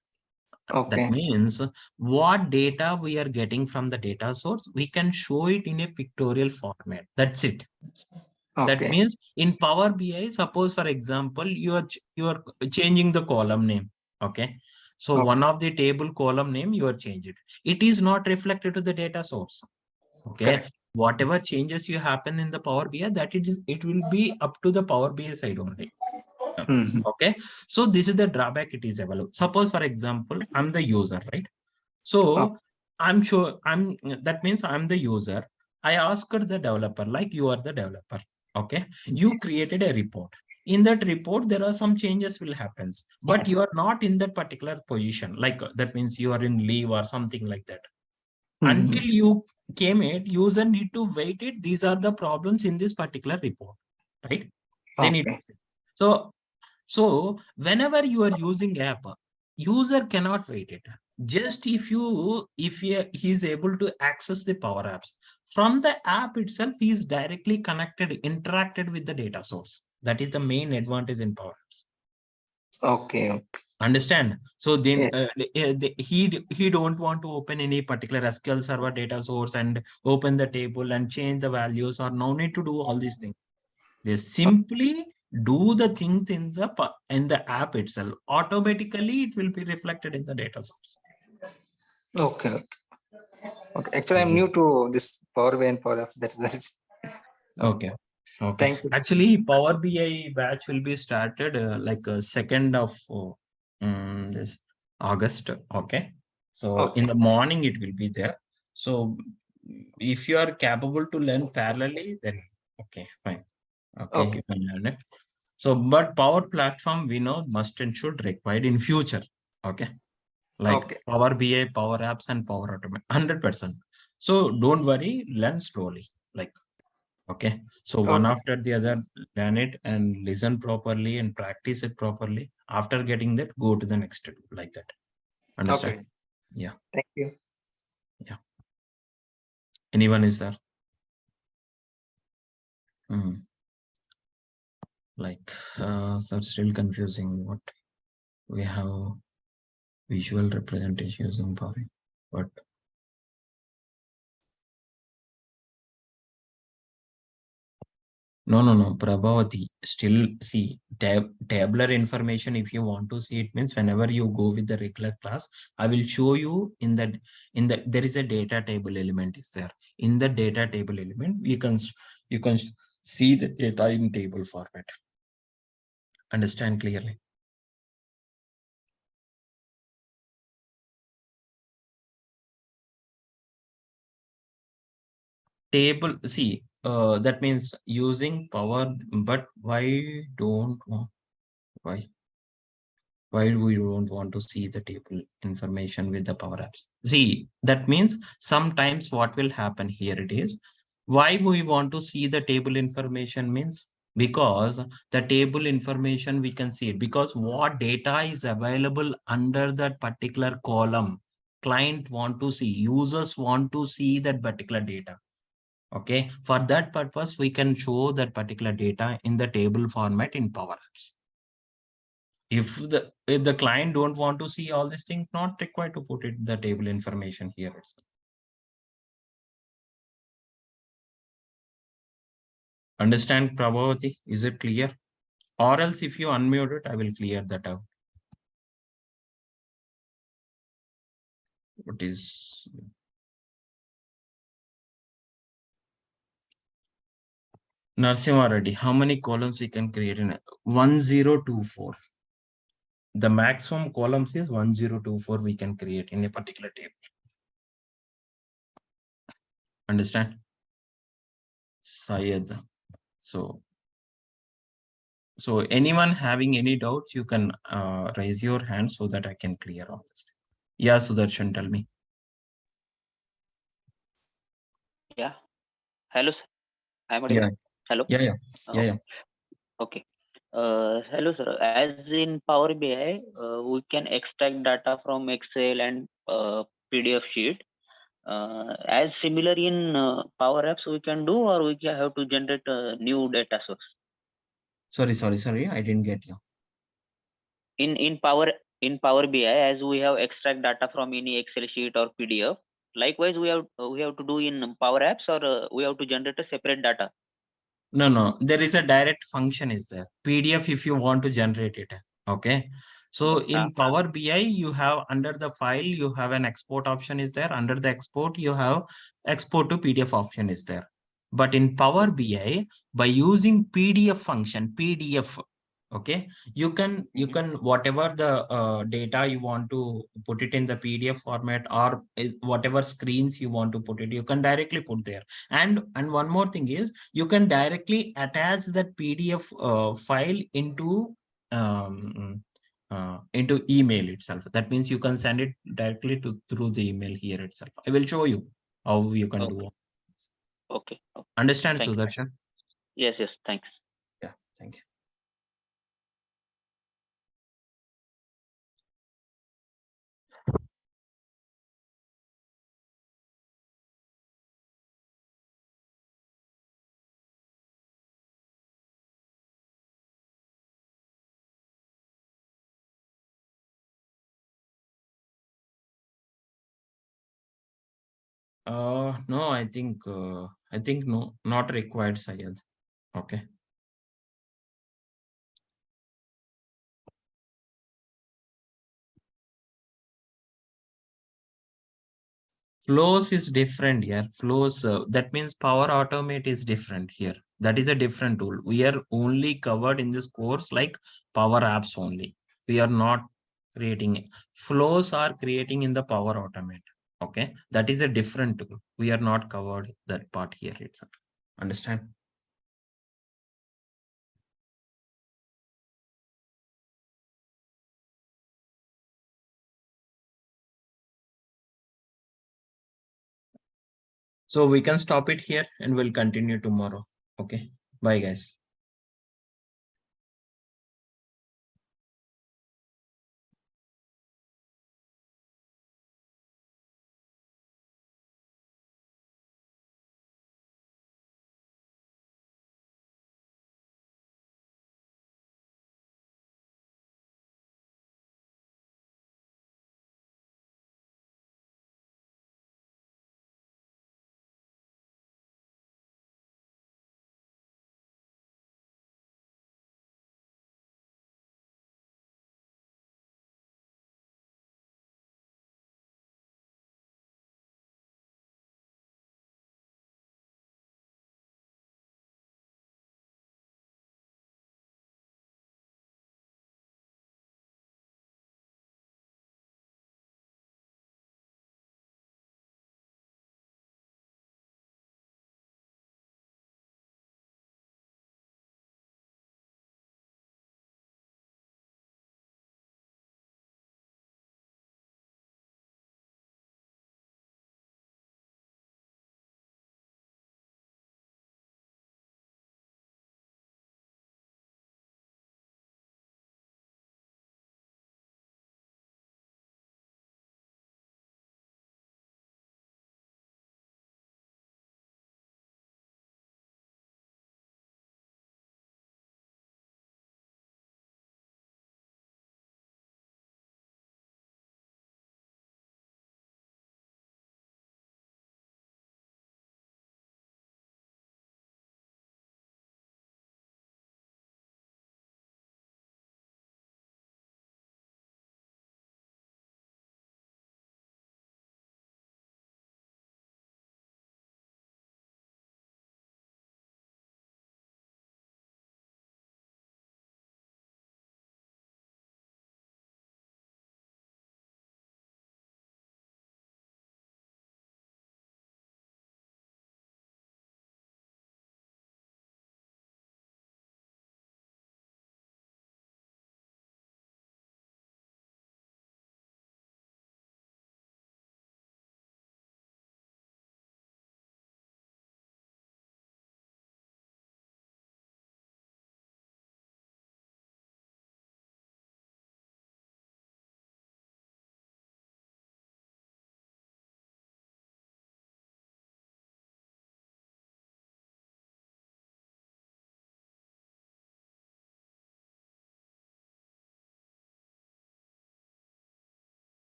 That Okay. means what data we are getting from the data source, we can show it in a pictorial format. That's it. That Okay. means in Power BI, suppose for example, you are changing the column name. Okay. So one Okay. of the table column name you are changing. It is not reflected to the data source. Okay. Correct. Whatever changes you happen in the Power BI, it will be up to the Power BI side only. Mhm. Okay. So this is the drawback it is available. Suppose for example, I'm the user, right? So I'm sure that means I'm the user. I asked the developer, like you are the developer. Okay. You created a report. In that report, there are some changes will happen, but you are not in that particular position. Like that means you are in leave or something like that. Until Mhm. you came it, user need to wait it. These are the problems in this particular report, right? They need to Okay. say. So whenever you are using app, user cannot wait it. Just if he is able to access the Power Apps from the app itself, he is directly connected, interacted with the data source. That is the main advantage in Power Apps. Okay. Understand? So then Yeah. he don't want to open any particular SQL Server data source and open the table and change the values, or no need to do all these things. They simply do the things in the app itself. Automatically, it will be reflected in the data source. Okay. Okay. Actually, I'm Mhm. new to this Power BI and Power Apps. That's okay. Okay. Okay. Thank you. Actually, Power BI batch will be started like 2nd of this August. Okay. So in Okay. the morning, it will be there. So if you are capable to learn parallelly, then okay, fine. Okay, you Okay. can learn it. So, but Power Platform we know must and should required in future. Okay, like Okay. Power BI, Power Apps, and Power Automate, 100%. So don't worry, learn slowly. Like okay, so one Okay. after the other, learn it and listen properly and practice it properly. After getting that, go to the next step like that. Understand? Okay. Yeah, Thank you. yeah. Anyone is there? Hmm. Like, so still confusing. What we have visual representation using Power, but no, Prabhavati, still see tabular information. If you want to see it, means whenever you go with the regular class, I will show you in the there is a data table element is there. In the data table element, you can see the data in table format. Understand clearly? Table, see, that means using power, but why don't why? Why we don't want to see the table information with the Power Apps? See, that means sometimes what will happen here it is, why we want to see the table information means because the table information we can see it because what data is available under that particular column, client want to see, users want to see that particular data. Okay, for that purpose, we can show that particular data in the table format in Power Apps. If the client don't want to see all these things, not required to put it the table information here itself. Understand, Prabhavati? Is it clear? Or else if you unmute it, I will clear that out. What is Narsimha Reddy? How many columns we can create in 1024? The maximum columns is 1024 we can create in a particular table. Understand? Syed. So anyone having any doubts, you can raise your hand so that I can clear all this. Yeah, Sudarshan, tell me. Yeah. Hello, sir. I'm Yeah. audible. Hello. Yeah. Okay. Hello, sir. As in Power BI, we can extract data from Excel and PDF sheet. As similar in Power Apps, we can do, or we can have to generate a new data source. Sorry. I didn't get you. In Power BI, as we have extract data from any Excel sheet or PDF. Likewise, we have to do in Power Apps, or we have to generate a separate data. No. There is a direct function is there. PDF if you want to generate it. Okay. So in Power BI, you have under the file, you have an export option is there. Under the export, you have export to PDF option is there. But in Power BI, by using PDF function, PDF, okay, you can whatever the data you want to put it in the PDF format or whatever screens you want to put it, you can directly put there. And one more thing is you can directly attach that PDF file into email itself. That means you can send it directly through the email here itself. I will show you how you can do all this. Okay. Understand, Thank you. Sudarshan? Yes. Thanks. Yeah, thank you. No, I think no, not required, Syed. Okay. Flows is different here. Flows, that means Power Automate is different here. That is a different tool. We are only covered in this course like Power Apps only. We are not creating flows are creating in the Power Automate. Okay, that is a different tool. We are not covered that part here itself. Understand? So we can stop it here and we'll continue tomorrow. Okay. Bye, guys.